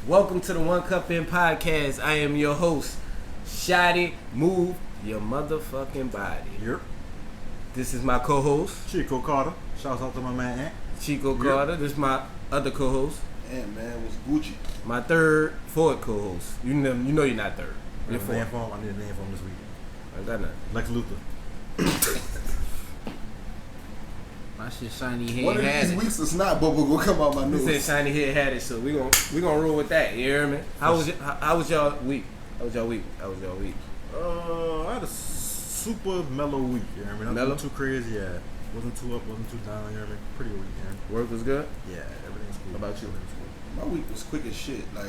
Welcome to the One Cup In Podcast. I am your host, Shotty. Move your motherfucking body. Yep. This is my co-host, Chico Carter. Shouts out to my man Ant. Chico Carter. This is my other co-host. And man, was Gucci. My fourth co-host. You know you're not third. You're fourth. I need a name for him this week. I got nothing. Lex Luthor. My shit shiny head. One of had these it. weeks, a snot bubble gonna come out my We nose. said shiny head had it, so we gonna roll with that. You hear me? How was y'all week? How was y'all week? I had a super mellow week. You know what I mean? Mellow? Nothing too crazy. Yeah. Wasn't too up, wasn't too down. You know what I mean? Pretty week, man. Work was good. Yeah, everything's cool. How about you? Everything's cool. My week was quick as shit. Like,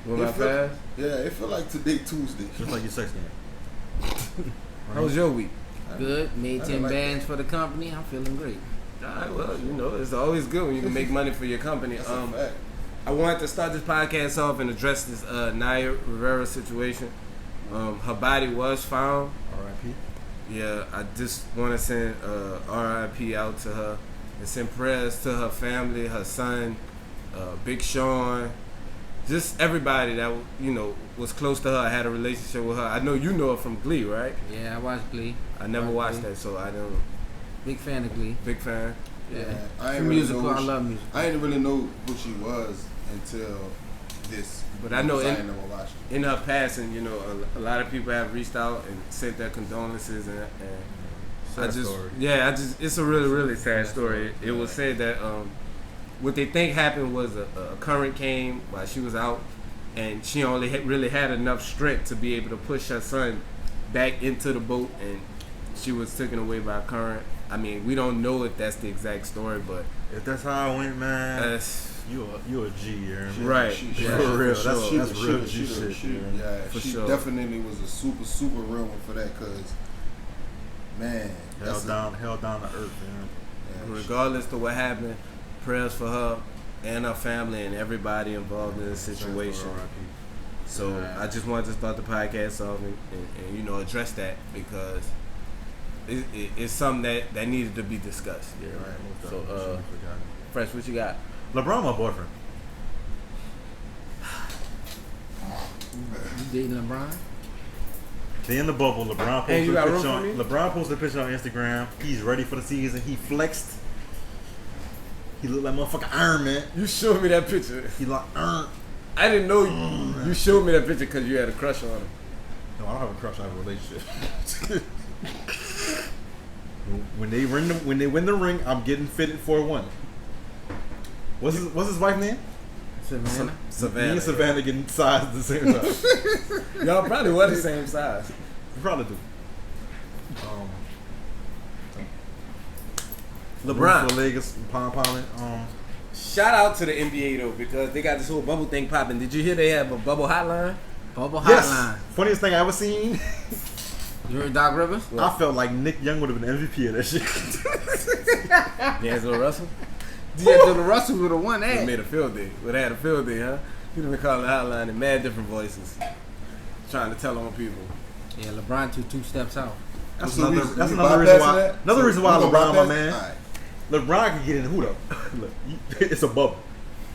Went by it felt- fast. yeah, it felt like today Tuesday. Just like your sex game. How was your week? Good. Made I 10 like bands for the company. I'm feeling great. Alright, well, you know, it's always good when you can make money for your company. That's a fact. I wanted to start this podcast off and address this Naya Rivera situation. Her body was found. R.I.P. Yeah, I just want to send RIP out to her and send prayers to her family, her son, Big Sean, just everybody that was close to her, had a relationship with her. I know you know her from Glee, right? Yeah, I watched Glee. I never watched Glee. that, so I don't. Big fan of Glee. Big fan. Yeah. I It's ain't really musical. know I who love music. I didn't really know who she was until this. But I know I ain't never watched it. in her passing, a lot of people have reached out and sent their condolences, and Sad story. it's a really, really sad story. It was said that what they think happened was a current came while she was out, and she only really had enough strength to be able to push her son back into the boat, and she was taken away by a current. I mean, we don't know if that's the exact story, but If that's how it went, man, you a G, you know what I mean? Right. She, Yeah, for real. for sure. That's real G shit. She, man. yeah, For she sure. definitely was a super real one for that. Cause man, Held down to earth, man. yeah, regardless of what happened, prayers for her and her family and everybody involved in the situation. R.I.P. So Right. I just wanted to start the podcast off and address that because it's something that needed to be discussed. Yeah, Right. So Fresh, what you got? LeBron, my boyfriend. You dating LeBron? They in the bubble. LeBron Hey, you posted got a room picture for me? LeBron posted a picture on Instagram. He's ready for the season. He flexed. He looked like motherfucking Iron Man. You showed me that picture. He like Iron. I didn't know you showed me that picture because you had a crush on him. No, I don't have a crush. I have a relationship. when they win the ring, I'm getting fitted for one. What's his wife's name? Savannah? Savannah. Me and Savannah getting sized at the same time. Y'all probably were the same size. We probably do. LeBron. for Vegas, pom. Shout out to the NBA though because they got this whole bubble thing popping. Did you hear they have a bubble hotline? Bubble Yes. Hotline. Funniest thing I ever seen. You heard Doc Rivers? I felt like Nick Young would have been MVP of that shit. D'Angelo Russell? D'Angelo Russell would have won They that. made a field day. Would have had a field day, huh? You'd have been calling the hotline in mad different voices. Trying to tell on people. Yeah, LeBron took 2 steps out. That's So another we another reason bypassing why. that? Another So reason why we gonna LeBron, my bypass- man. Alright. LeBron can get in the hood up. Look, it's a bubble.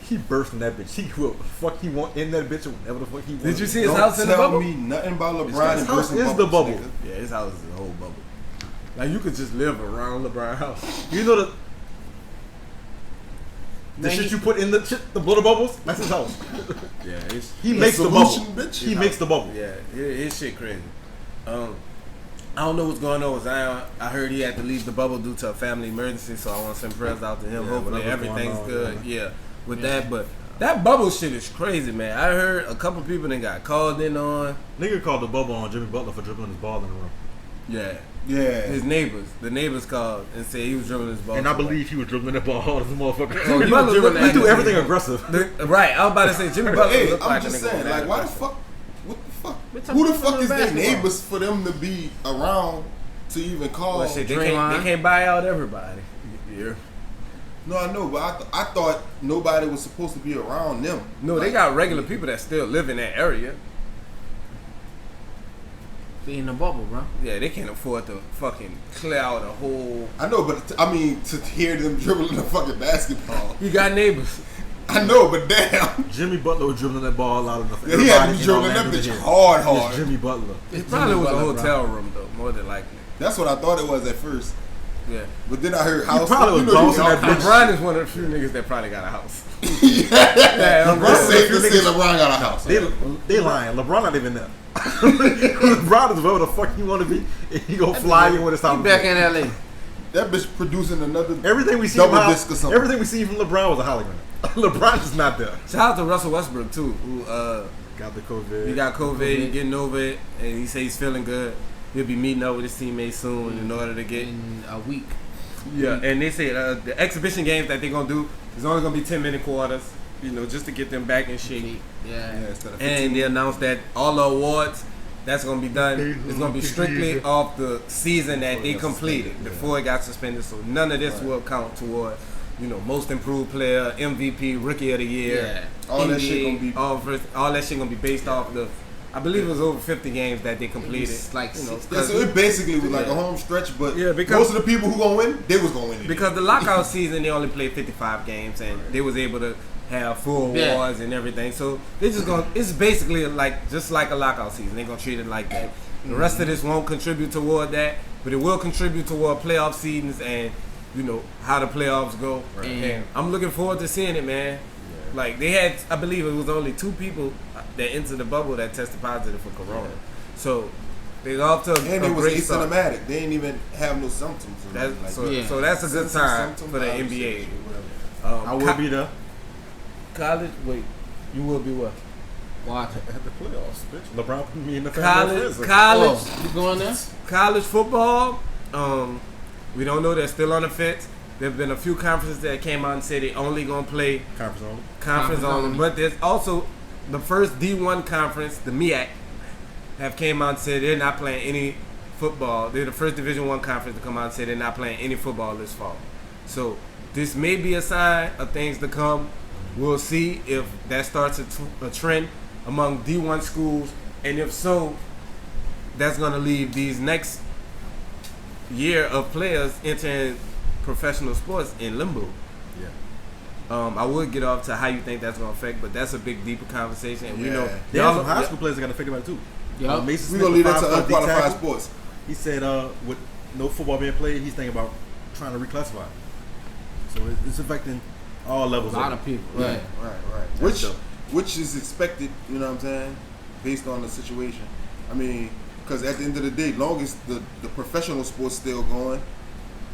He burst in that bitch. He will fuck he want in that bitch whenever the fuck he wants. Did you see his Don't house in the tell bubble? me nothing about LeBron. His and house bursting is the bubbles, bubble. nigga. Yeah, his house is a whole bubble. Like you could just live around LeBron's house. You know the Man, shit he- you put in the blow bubbles? That's his house. Yeah, it's, He The makes the bubble. solution, bitch. He makes the bubble. yeah, his shit crazy. I don't know what's going on with Zion. I heard he had to leave the bubble due to a family emergency, so I want to send prayers out to him. Yeah, Hopefully whatever's going everything's on, good. Yeah, with that, but that bubble shit is crazy, man. I heard a couple people that got called in on. Nigga called the bubble on Jimmy Butler for dribbling his ball in the room. Yeah, Yeah. his the neighbors called and said he was dribbling his ball. And I believe he was dribbling the ball hard as a motherfucker. Oh, he was Butler dribbling he that do nigga. everything aggressive. Right, I was about to say Jimmy Butler Hey, looked I'm like just a nigga saying, on like, that why the aggressive. fuck? What the fuck? We're talking Who the about fuck is their basketball. neighbors for them to be around to even call? Well, shit, they Draymond. can't buy out everybody. Yeah. No, I know, but I thought nobody was supposed to be around them. No, they Like, got regular people that still live in that area. They in the bubble, bro. Yeah, they can't afford to fucking clear out a whole. I know, but I mean, to hear them dribbling the fucking basketball. You got neighbors. I know, but damn. Jimmy Butler was dribbling that ball out enough. Yeah, he had to Everybody be in dribbling that Orlando bitch did. hard. It's Jimmy Butler. It probably was a Butler, hotel room though, more than likely. That's what I thought it was at first. Yeah. But then I heard house. probably was bouncing that bitch. LeBron is one of the few niggas that probably got a house. Yeah, I'm Let's saying. say LeBron got a house. They lying. LeBron not even there. LeBron is wherever the fuck he want to be. And he gonna fly in when it's time. He back in LA. That bitch producing another Everything we see double from disc or something. everything we see from LeBron was a hologram. LeBron is not there. Shout out to Russell Westbrook too, who Got the COVID. he got COVID, he getting over it, and he say he's feeling good. He'll be meeting up with his teammates soon in order to get. In a week. Yeah, and they say the exhibition games that they're gonna do is only gonna be 10-minute quarters, you know, just to get them back in shape. Yeah. Instead of 15. And they announced that all the awards that's gonna be done is gonna be strictly off the season that they completed before it got suspended. So none of this will count toward, you know, most improved player, MVP, rookie of the year. Yeah. All that shit gonna be- all that shit gonna be based off the. I believe it was over 50 games that they completed. It's like you know, 60. Yeah, so it basically was like Yeah. a home stretch, but Yeah, because- most of the people who gonna win, they was gonna win it. because the lockout season they only played 55 games and they was able to have full Yeah. awards and everything. So they just gonna it's basically like just like a lockout season. They're gonna treat it like that. The rest of this won't contribute toward that, but it will contribute toward playoff seasons and you know how the playoffs go. Right. And I'm looking forward to seeing it, man. Like they had, I believe it was only 2 people that entered the bubble that tested positive for corona. So they off to and a it was great start. asymptomatic. They didn't even have no symptoms. or That's, nothing like so, Yeah. so that's a good sign Symptoms, for the I would say NBA. shit, whatever. I will be there College, wait, you will be what? Watch it. at the playoffs, bitch. LeBron put me in the College, family. college, Oh, you going there? college football. We don't know. They're still on the fence. There've been a few conferences that came out and said they only gonna play Conference only. conference Conference only. only. But there's also the first D1 conference, the MEAC, have came out and said they're not playing any football. They're the first Division 1 conference to come out and say they're not playing any football this fall. So this may be a sign of things to come. We'll see if that starts a trend among D1 schools, and if so, that's going to leave these next year of players entering professional sports in limbo. Yeah. I would get off to how you think that's going to affect, but that's a big, deeper conversation. And we Yeah. know There are some high school players that got to think about it too. Yup. Mason We Smith, gonna leave that to 5'4" D unqualified tackle, sports. He said, with no football being played, he's thinking about trying to reclassify. So it's affecting all A levels. lot of people. Right, Yeah. right. Which is expected, you know what I'm saying, based on the situation. I mean, because at the end of the day, long as the professional sports still going,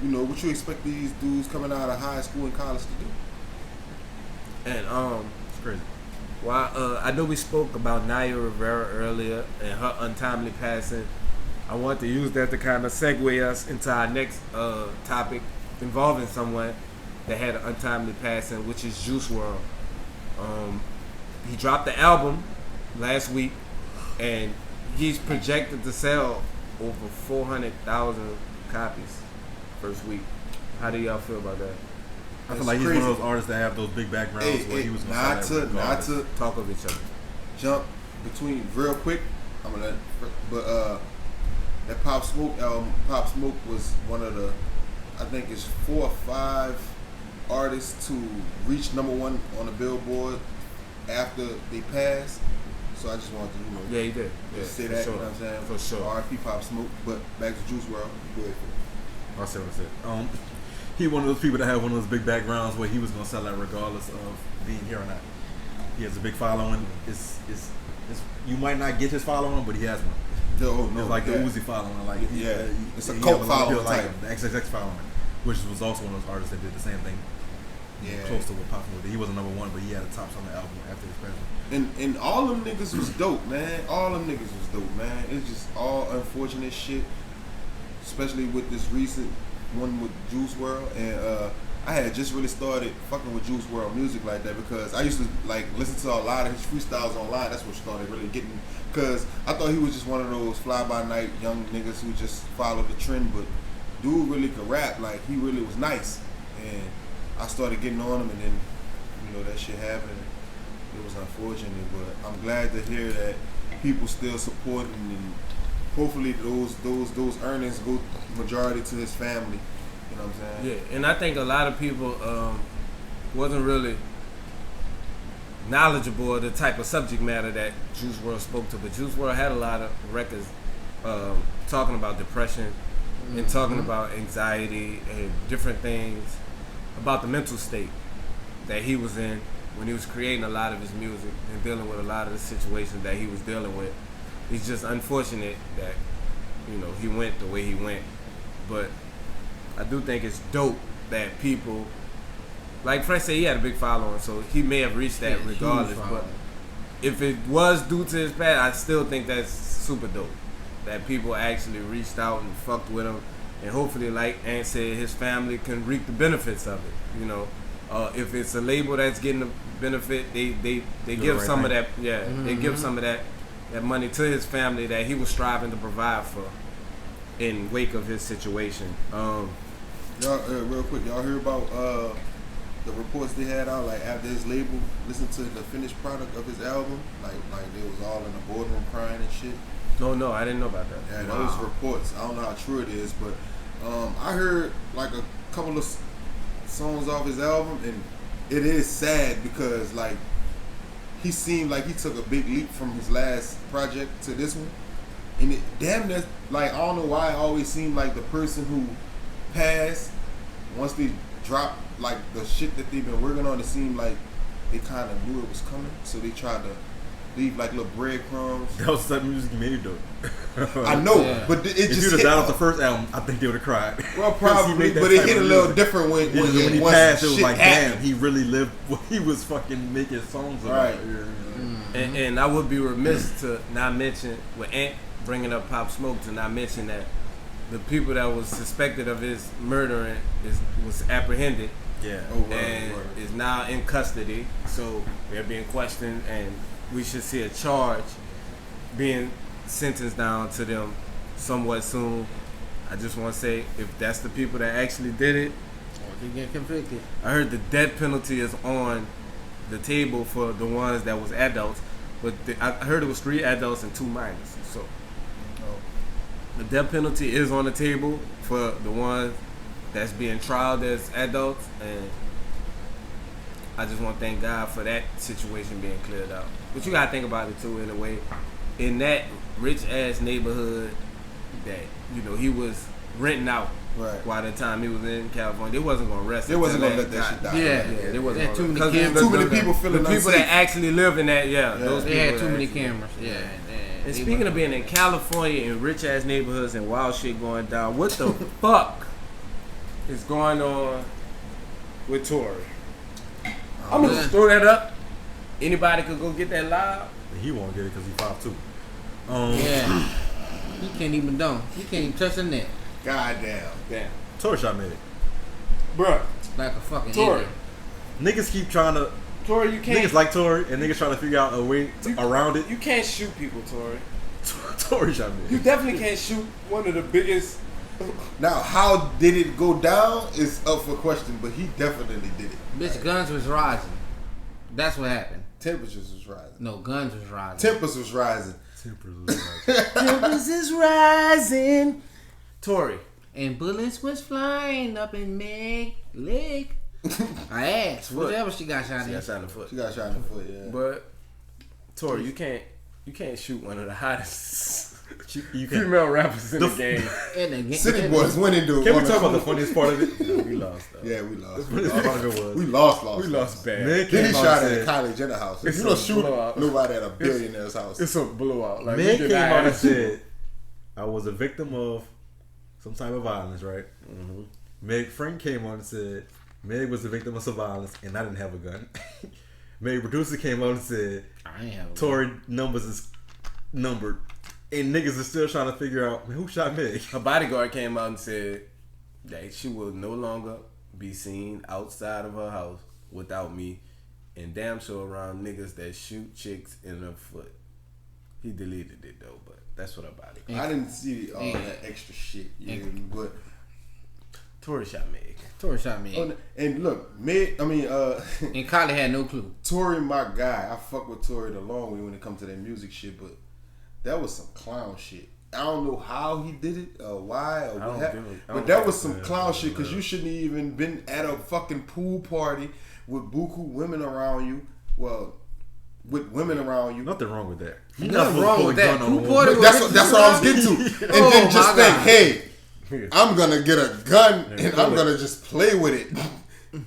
you know, what you expect these dudes coming out of high school and college to do? And It's crazy. while I know we spoke about Naya Rivera earlier and her untimely passing, I want to use that to kind of segue us into our next topic involving someone that had an untimely passing, which is Juice WRLD. He dropped the album last week, and he's projected to sell over 400,000 copies first week. How do y'all feel about that? I feel It's like he's crazy. one of those artists that have those big backgrounds where he was gonna not sell that to regardless. Talk of each other. jump between real quick. I'm gonna, but that Pop Smoke album, Pop Smoke was one of the, I think it's 4 or 5 artists to reach #1 on the Billboard after they passed. So I just wanted to, Yeah, he did. Yeah, just say for that. sure. You know what I'm saying? For sure. R.I.P. Pop Smoke. But back to Juice WRLD. Go ahead. I'll say what I said. He one of those people that have one of those big backgrounds where he was gonna sell that regardless of being here or not. He has a big following. It's you might not get his following, but he has one. Oh, no, It's like yeah. the Uzi following. Like Yeah. It's a he cult have lot of people following like the XXX following, which was also one of those artists that did the same thing. Yeah. Close to what Pop Smoke did. He wasn't #1, but he had the tops on the album after his passing. And all them niggas was dope, man. All them niggas was dope, man. It's just all unfortunate shit, especially with this recent one with Juice WRLD. And I had just really started fucking with Juice WRLD music like that because I used to like listen to a lot of his freestyles online. That's what started really getting. Because I thought he was just one of those fly by night young niggas who just followed the trend, but dude really could rap. Like he really was nice, and I started getting on him, and then you know that shit happened. It was unfortunate, but I'm glad to hear that people still supporting, and hopefully those earnings go majority to his family. You know what I'm saying? Yeah, and I think a lot of people wasn't really knowledgeable of the type of subject matter that Juice WRLD spoke to. But Juice WRLD had a lot of records talking about depression and talking about anxiety and different things about the mental state that he was in when he was creating a lot of his music and dealing with a lot of the situations that he was dealing with. It's just unfortunate that, you know, he went the way he went. But I do think it's dope that people, like Fresh said, he had a big following, so he may have reached that Yeah, regardless. huge But following. if it was due to his past, I still think that's super dope. That people actually reached out and fucked with him. And hopefully, like Ant said, his family can reap the benefits of it. You know, if it's a label that's getting the benefit, they give right some thing. of that. They give some of that money to his family that he was striving to provide for in wake of his situation. Y'all, real quick, y'all hear about the reports they had out like after his label listened to the finished product of his album, like they was all in the boardroom crying and shit. No, I didn't know about that. Yeah, those reports. I don't know how true it is, but I heard like a couple of songs off his album, and it is sad because like he seemed like he took a big leap from his last project to this one, and it damn near like I don't know why it always seemed like the person who passed once they dropped like the shit that they've been working on, it seemed like they kind of knew it was coming, so they tried to leave like little breadcrumbs. That was the music he made though. I know, Yeah. but it If just you'd have hit died off the first album, I think they would have cried. well, 'Cause he probably, made that but it type hit a of little music. different when When he once passed, it was shit like, happened. damn, he really lived what he was fucking making songs about. Right. And I would be remiss to not mention, with Ant bringing up Pop Smoke, to not mention that the people that was suspected of his murdering was apprehended Yeah. Oh, word, and word. is now in custody. So they're being questioned, and we should see a charge being sentenced down to them somewhat soon. I just want to say, if that's the people that actually did it, Or they get convicted. I heard the death penalty is on the table for the ones that was adults, but I heard it was 3 adults and 2 minors. So the death penalty is on the table for the ones that's being trialed as adults, and I just want to thank God for that situation being cleared out. But you gotta think about it too, in a way, in that rich ass neighborhood that he was renting out. Right. While the time he was in California, they wasn't gonna arrest him. They wasn't till gonna let that shit die. Yeah. Right. They wasn't There gonna too many because cameras. Too many people the feeling people unsafe. that actually live in that, those They people had too that many actually- cameras. Yeah. And they speaking were- of being in California in rich ass neighborhoods and wild shit going down, what the fuck is going on with Tory? I'm gonna just throw that up. Anybody could go get that live. He won't get it because he's 5'2". Yeah. He can't even dunk. He can't even touch the net. God damn. Damn, Tory shot made it. bruh. Like a fucking Tory. idiot. Niggas keep trying to. Tory, you can't. Niggas like Tory, and niggas trying to figure out a way around it. You can't shoot people, Tory. Tory shot made You it. definitely can't shoot one of the biggest. Now, how did it go down is up for question, but he definitely did it. Bitch, guns was rising. That's what happened. Temperatures was rising. No, guns was rising. Tempers was rising. Tempers was like, Tempers is rising. Tory. And bullets was flying up in Meg Lake. I asked, Foot. whatever she got shot in. That's on the foot. She got shot in the foot, yeah. But Tory, you can't shoot one of the hottest you can. female rappers in the game. And again, City Boys went into it. Can we talk about the funniest part of it? No, we lost though. Yeah, we lost. The funniest part of it was We lost. We lost bad. Meg Then he came out shot and at said, Kylie Jenner's house. It's You don't a shoot blowout. nobody at a billionaire's house. It's a blowout. Like, Meg we did came not out and have- said, I was a victim of some type of violence, right? Mm-hmm. Meg Frank came on and said, Meg was the victim of some violence and I didn't have a gun. Meg producer came on and said, I ain't have a Tory numbers is numbered. And niggas are still trying to figure out, man, who shot Meg? Her bodyguard came out and said that she will no longer be seen outside of her house without me, and damn sure around niggas that shoot chicks in her foot. He deleted it though, but that's what her bodyguard. I didn't see all that extra shit. Yeah, but Tory shot Meg. Tory shot me. and look, Meg. I mean, And Kylie had no clue. Tory, my guy. I fuck with Tory the long way when it comes to that music shit, but that was some clown shit. I don't know how he did it, or why, or I what don't happened. give a- I But don't that give was a some damn. clown shit because you shouldn't even been at a fucking pool party with buku women around you. Well, with women around you. Nothing wrong with that. You're Nothing not wrong supposed with to pull a that. gun on Who a bought woman. it? That's what I was getting to. And Oh, then just my think, God. hey, I'm gonna get a gun and I'm gonna just play with it.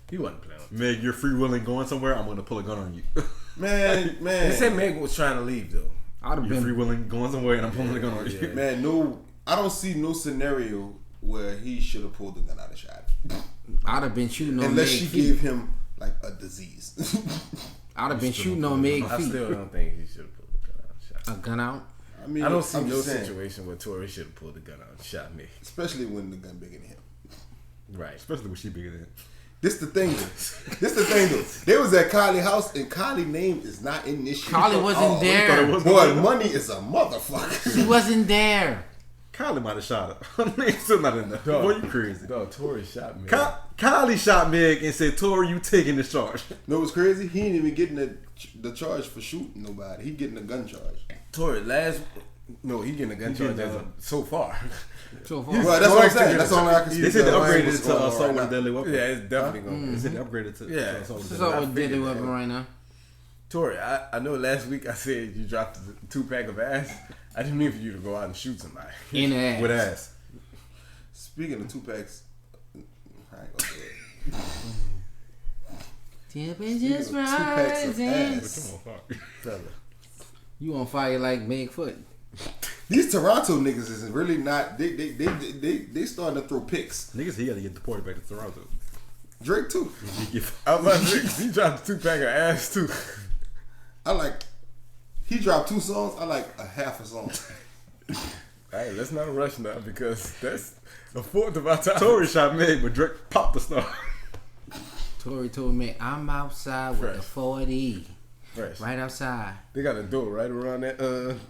He wasn't playing. Meg, you're freewheeling going somewhere. I'm gonna pull a gun on you. Man, They said Meg was trying to leave though. I'd have You're been. freewheeling going somewhere, and I'm pulling a gun on you. man, no, I don't see no scenario where he should have pulled the gun out and shot it. I'd have been shooting on Unless Meg she feet. gave him like a disease. I'd have been shooting on Meg I feet. still don't think he should have pulled the gun out and shot. A gun out. I mean, I don't see I'm no just saying, situation where Tori should have pulled the gun out and shot me. especially when the gun bigger than him. Right. Especially when she bigger than. This the thing though. They was at Kylie house and Kylie name is not in this shit. Kylie at wasn't all. there. Boy, money is a motherfucker. She wasn't there. Kylie might have shot her. Her name's still not in there. Boy, you crazy. No, Tori shot me. Kylie shot Meg and said, "Tori, you taking this charge." No, what's crazy? He ain't even getting the charge for shooting nobody. He getting a gun charge. Tori he getting a gun charge as of so far. So far. Well, that's what I'm saying. That's all I can They said they upgraded What's it to going on assault right with a now. deadly weapon. Yeah, it's definitely gonna. They said they upgraded to Yeah. assault with a What's deadly up weapon. with deadly figured weapon that. right now? Tori, I know last week I said you dropped a 2-pack of ass. I didn't mean for you to go out and shoot somebody. In the ass. With ass. Speaking of 2 packs, I ain't gonna say it. Temperatures Speaking of 2 packs of rising. ass. Fella. You on fire like Meg Foot. These Toronto niggas is really not. They starting to throw picks. Niggas, he had to get deported back to Toronto. Drake too. I was about to say, you dropped a 2-pack of ass too. I like. He dropped 2 songs. I like a half a song. Hey, let's not rush now because that's a fourth of our time. Tori shot Meg, but Drake popped the star. Tori told me I'm outside with Fresh. the 40. Fresh. Right outside. They got a door right around that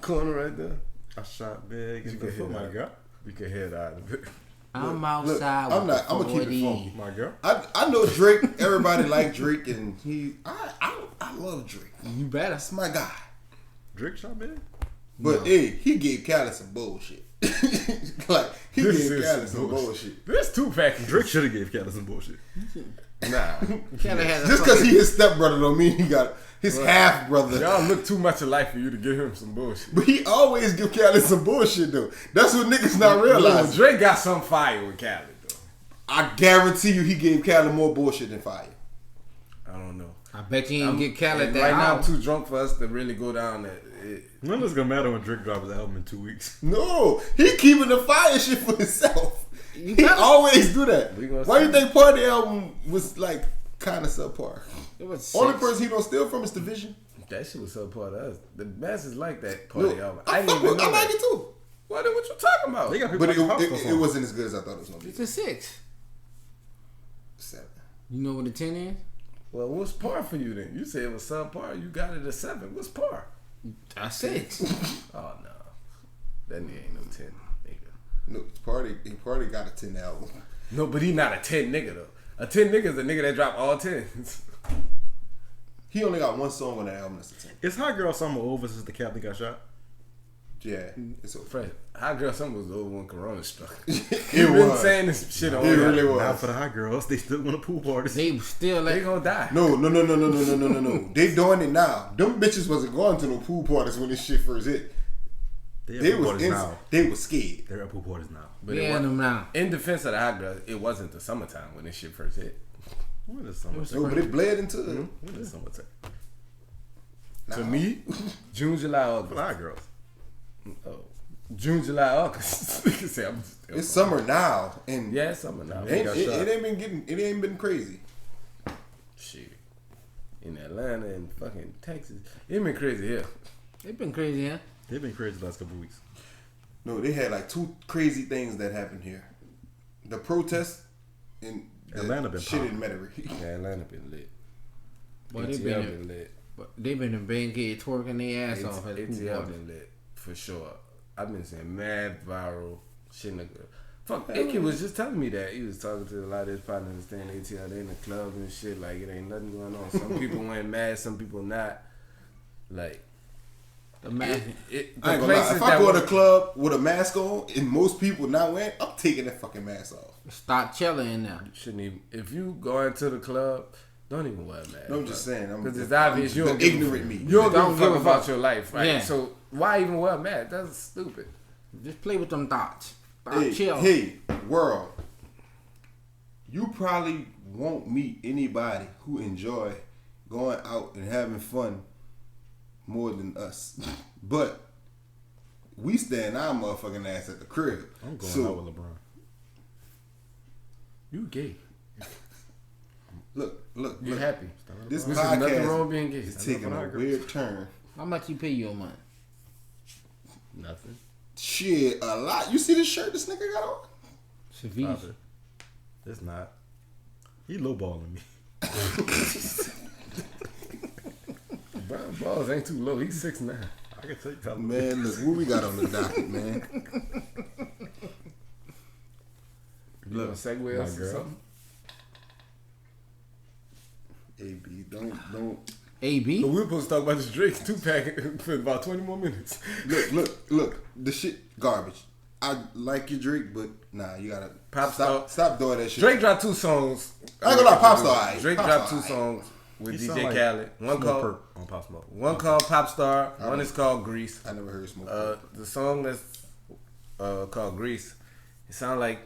corner right there. I shot Meg in You the can hear foot, my that. girl. You can hear it out of it. I'm Look, outside I'm with not. the I'm gonna keep it 40. funky. My girl. I know Drake. Everybody like Drake, and I love Drake. You better. That's my guy. Drake shot Meg? But hey, he gave Khaled some bullshit. Like he This gave is Khaled some some bullshit. bullshit. This 2-pack. Drake should have gave Khaled some bullshit. Nah. Kelly has a Just because he his stepbrother don't mean he got his half brother. Y'all look too much alike for you to give him some bullshit. But he always give Khaled some bullshit though. That's what niggas not No, realizing. Drake got some fire with Khaled though. I guarantee you, he gave Khaled more bullshit than fire. I don't know. I bet you ain't get Khaled And that right now, I'm album. too drunk for us to really go down that. None of it's gonna matter when Drake drops his album in 2 weeks. No, he keeping the fire shit for himself. You He better- always do that. We gonna Why see. you think Party album was like kind of subpar? It was Only six. person he don't steal from is Division. That shit was so part of us. The masses like that party Look, album. I, didn't fuck even with, I know like that. it too. What you talking about? They got people But like House for it songs. wasn't as good as I thought it was gonna be. It's a 6. 7. You know what a 10 is? Well, what's par for you then? You said it was subpar. You got it at 7. What's par? A 6. Oh no, that nigga ain't no 10 nigga. No, Party got a 10 album. No, but he not a 10 nigga though. A 10 nigga is a nigga that drop all 10s. He only got one song on the album that's a 10. Is Hot Girl Summer over since the captain got shot? Yeah, it's over. Fresh. Hot Girl Summer was over when Corona struck. It You've been was. saying this shit on It here. really was. Not for the hot girls. They still want to pool parties. They still They like. gonna die. No. They doing it now. Them bitches wasn't going to no pool parties when this shit first hit. They They at pool was parties now. they was scared. They're at pool parties now. But We it had wasn't- them now. in defense of the Hot Girls, it wasn't the summertime when this shit first hit. When is summertime? No, but it bled into When is summertime? To me, June, July, For August. the hot girls. Oh, June, July, August. Nigga say I'm still It's summer now, and Yeah, it's summer now. it ain't been crazy. Shit. In Atlanta and fucking Texas. It been crazy here. They've been crazy, huh? They've been crazy the last couple weeks. No, they had like 2 crazy things that happened here. The protest and the Atlanta been shit popping. in Metairie. Yeah, Atlanta been lit. Boy, ATL they been lit. been in Bankhead twerking their ass off at the pool ATL party. been lit. For sure. I've been seeing mad viral shit in the fuck, Icky was just telling me that. He was talking to a lot of his partners staying ATL. They in the club and shit. Like, it ain't nothing going on. Some people went mad, some people not. Like, The man. I ain't gonna lie. If I go to the club with a mask on and most people not wearing, I'm taking that fucking mask off. Start chilling in there. shouldn't even. If you go into the club Don't even wear a mask. No, I'm just saying. Because it's obvious you don't the give a ignorant fuck. me. You don't Don't give a fuck give a about fuck. your life, right? Yeah. So why even wear a mask? That's stupid. Just play with them thoughts. Chill. Hey, world. You probably won't meet anybody who enjoy going out and having fun more than us. But we stand our motherfucking ass at the crib. I'm going out with LeBron. You gay. Look. You happy. This There's nothing podcast wrong being gay. is taking a weird turn. How much you pay you a month? Nothing. Shit, a lot. You see the shirt this nigga got on? Shavish. Stop it. It's not. He lowballing me. Brown balls ain't too low. He's 6'9". I can take that. Man, look, what we got on the docket, man? You want to segue us or girl. something? AB, don't. AB? So we were supposed to talk about this Drake 2-pack for about 20 more minutes. Look. The shit garbage. I like your Drake, but nah, you gotta Popstar. stop doing that shit. Drake dropped 2 songs. I ain't gonna lie, Popstar, alright. Drake Popstar, dropped 2 alright. songs with He sound DJ like Khaled. One Smoke called Perp on Pop Smoke. One called Popstar. One is called Grease. I never heard Smoke. The song that's called Grease. He sound like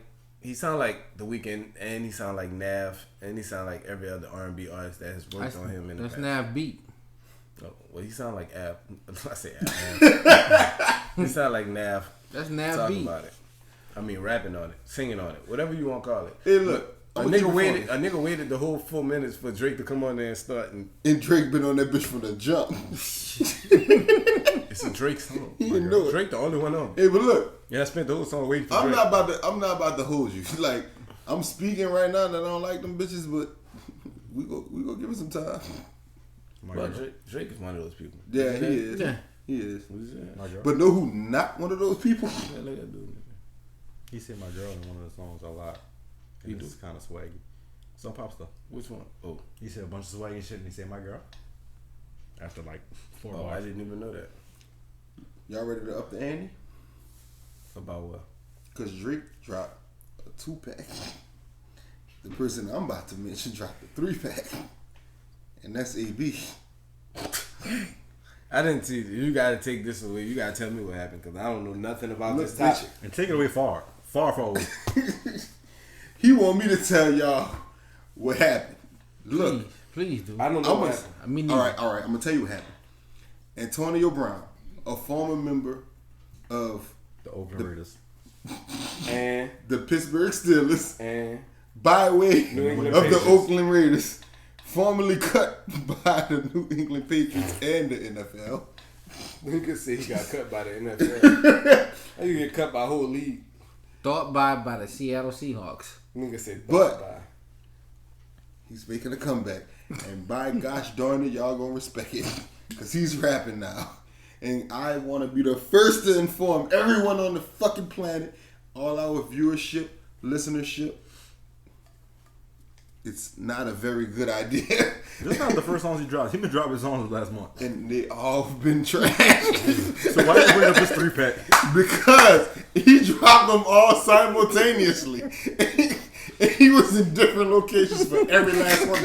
The Weeknd, and he sound like Nav, and he sound like every other R&B artist that has worked on him in the That's past. Nav beat. Oh, well, he sound like Av. I say Av. He sound like Nav. That's Nav Talking beat. about it. I mean, rapping on it, singing on it, whatever you want to call it. Hey, look, A nigga waited the whole 4 minutes for Drake to come on there and start, and and Drake been on that bitch from the jump. it's a Drake song. He didn't know it. Drake the only one on. Hey, but look, Yeah, I spent the whole song waiting for I'm Drake. not about to hold you. Like, I'm speaking right now that I don't like them bitches, but we go give it some time. My Well, girl. Drake is one of those people. Yeah, he is. Yeah. He is. What is that? My girl. But know who not one of those people? Yeah, look at that dude. He said my girl in one of the songs a lot. He And do? it's kind of swaggy. It's on Pop Star. Which one? Oh, He said a bunch of swaggy shit and he said my girl. After like 4 I bars. didn't even know that. Y'all ready to up the ante? About what? Because Drake dropped a 2-pack. The person I'm about to mention dropped a 3-pack. And that's AB. I didn't see. You gotta take this away. You gotta tell me what happened because I don't know nothing about Look, this topic. And take it away far. Far away. He want me to tell y'all what happened. Look, Please do. I don't know I'm what a, happened. I mean, all right. I'm gonna tell you what happened. Antonio Brown, a former member of The Oakland Raiders. And the Pittsburgh Steelers, and by way New England of the Patriots. Oakland Raiders, formerly cut by the New England Patriots and the NFL. you could say he got cut by the NFL. How you get cut by a whole league? thought by the Seattle Seahawks. Nigga said, But- by. He's making a comeback, and by gosh darn it, y'all gonna respect it, cause he's rapping now. And I want to be the first to inform everyone on the fucking planet, all our viewership, listenership, it's not a very good idea. This is not the first songs he dropped. He been dropping songs last month. And they all been trashed. So why you bring up this 3-pack? Because he dropped them all simultaneously. And he was in different locations for every last one.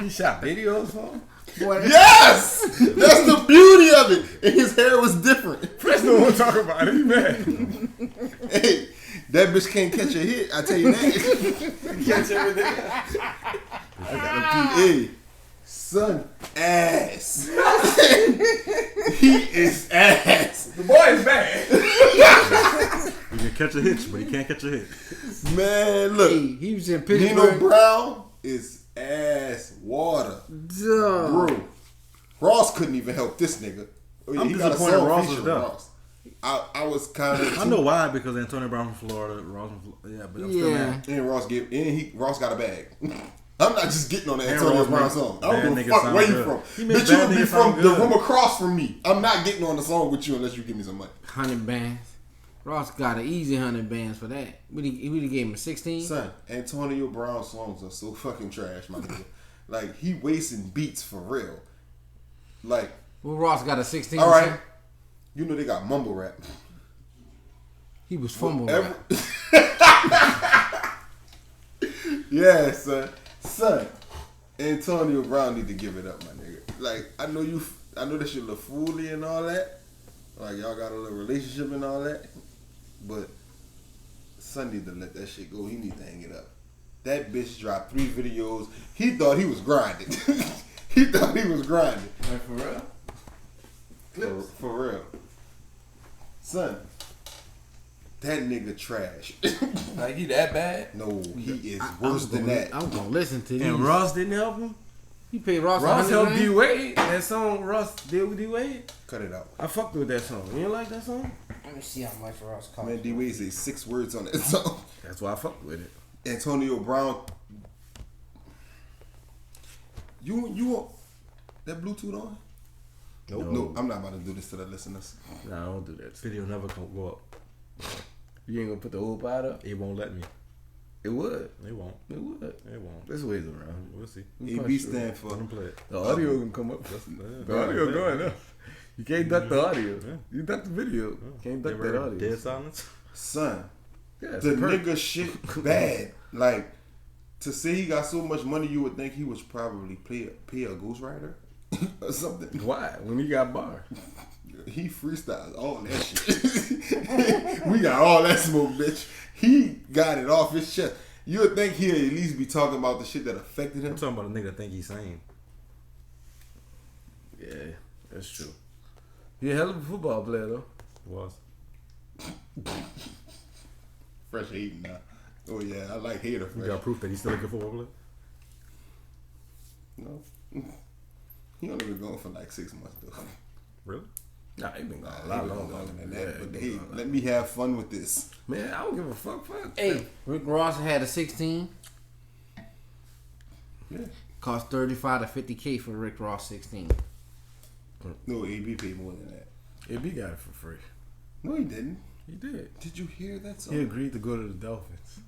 He shot videos for him? Boy, Yes! That's the beauty of it. And his hair was different. Chris don't want to talk about it. He mad. Hey, that bitch can't catch a hit, I tell you that. Catch everything. I got a PA. Son, ass. He is ass. The boy is bad. He can catch a hitch, but he can't catch a hit. Man, look. he was in Nino Pittsburgh. Brown is ass water. Duh. Bro, Ross couldn't even help this nigga. Oh, yeah, I'm he got a disappointed song Ross is featuring done. Ross. I was kind of. I know why, because Antonio Brown from Florida, Ross from Florida. Yeah, but I'm still Yeah. mad. And Ross got a bag. I'm not just getting on the And Antonio Ross Brown made song. I Bad don't give a Niggas fuck Sound where you Good. from. He made Bitch, you Bad would be Niggas Sound from the Good. room across from me. I'm not getting on the song with you unless you give me some money. 100 bands. Ross got an easy 100 bands for that. We gave him 16. Son, Antonio Brown songs are so fucking trash, my nigga. Like, he wasting beats for real. Like, Well, Ross got a 16. all right, you know they got mumble rap. He was fumble. Every- yeah, son. Antonio Brown need to give it up, my nigga. Like, I know that shit look fooly and all that. Like, y'all got a little relationship and all that. But son need to let that shit go. He need to hang it up. That bitch dropped 3 videos. He thought he was grinding. Like, for real? For real. Son, that nigga trash. Like, he that bad? No, he is worse than that. I'm gonna listen to you. And Ross didn't help him? You paid Ross Ross helped $100 D Wade. That song Ross did with D Wade. Cut it out. I fucked with that song. You didn't like that song? Let me see how much Ross cost. Man, D Wade say 6 words on that song. That's why I fucked with it. Antonio Brown. You want that Bluetooth on? Nope. No, I'm not about to do this to the listeners. Nah, I don't do that. Video never gonna go up. You ain't gonna put the old pod up? It won't let me. It would. It won't. It would. It won't. There's ways around. We'll see. AB stand for. Let him play it. The audio can come up. The audio going up. You can't duck the audio. You duck the video. Can't duck that audio. Dead silence. Son, Yeah, it's the a perk. nigga shit bad. Like, to say he got so much money, you would think he was probably pay a ghostwriter or something. Why? When he got bars. He freestyles all that shit. We got all that smoke, bitch. He got it off his chest. You would think he'd at least be talking about the shit that affected him. I'm talking about a nigga that think he's sane. Yeah, that's true. He a hell of a football player, though. Was. Fresh hating now. Oh yeah, I like hater You fresh. got proof that he's still a good football player? No. He only been going for like 6 months though. Really? Nah, he been gone a He lot been longer longer than that. Yeah, But he hey, been gone a lot. let me have fun with this. Man, I don't give a fuck. Fuck. Hey, Rick Ross had a 16. Yeah. Cost 35 to 50K for Rick Ross 16. No, AB paid more than that. AB got it for free. No, he didn't. He did. Did you hear that song? He agreed to go to the Dolphins.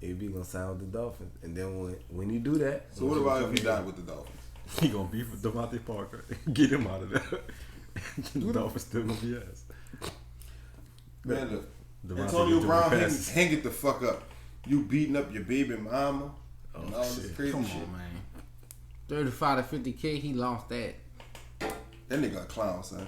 AB gonna sign with the Dolphins, and then when he do that, So what about if he died with the Dolphins? He gonna beef with Devontae Parker. Get him out of there. The Dolphins still gonna be ass. Man, look. Devontae Antonio doing Brown, passes. hang it the fuck up. You beating up your baby mama and all this shit. crazy Come shit. on, man. 35 to 50K, he lost that. That nigga a clown, son.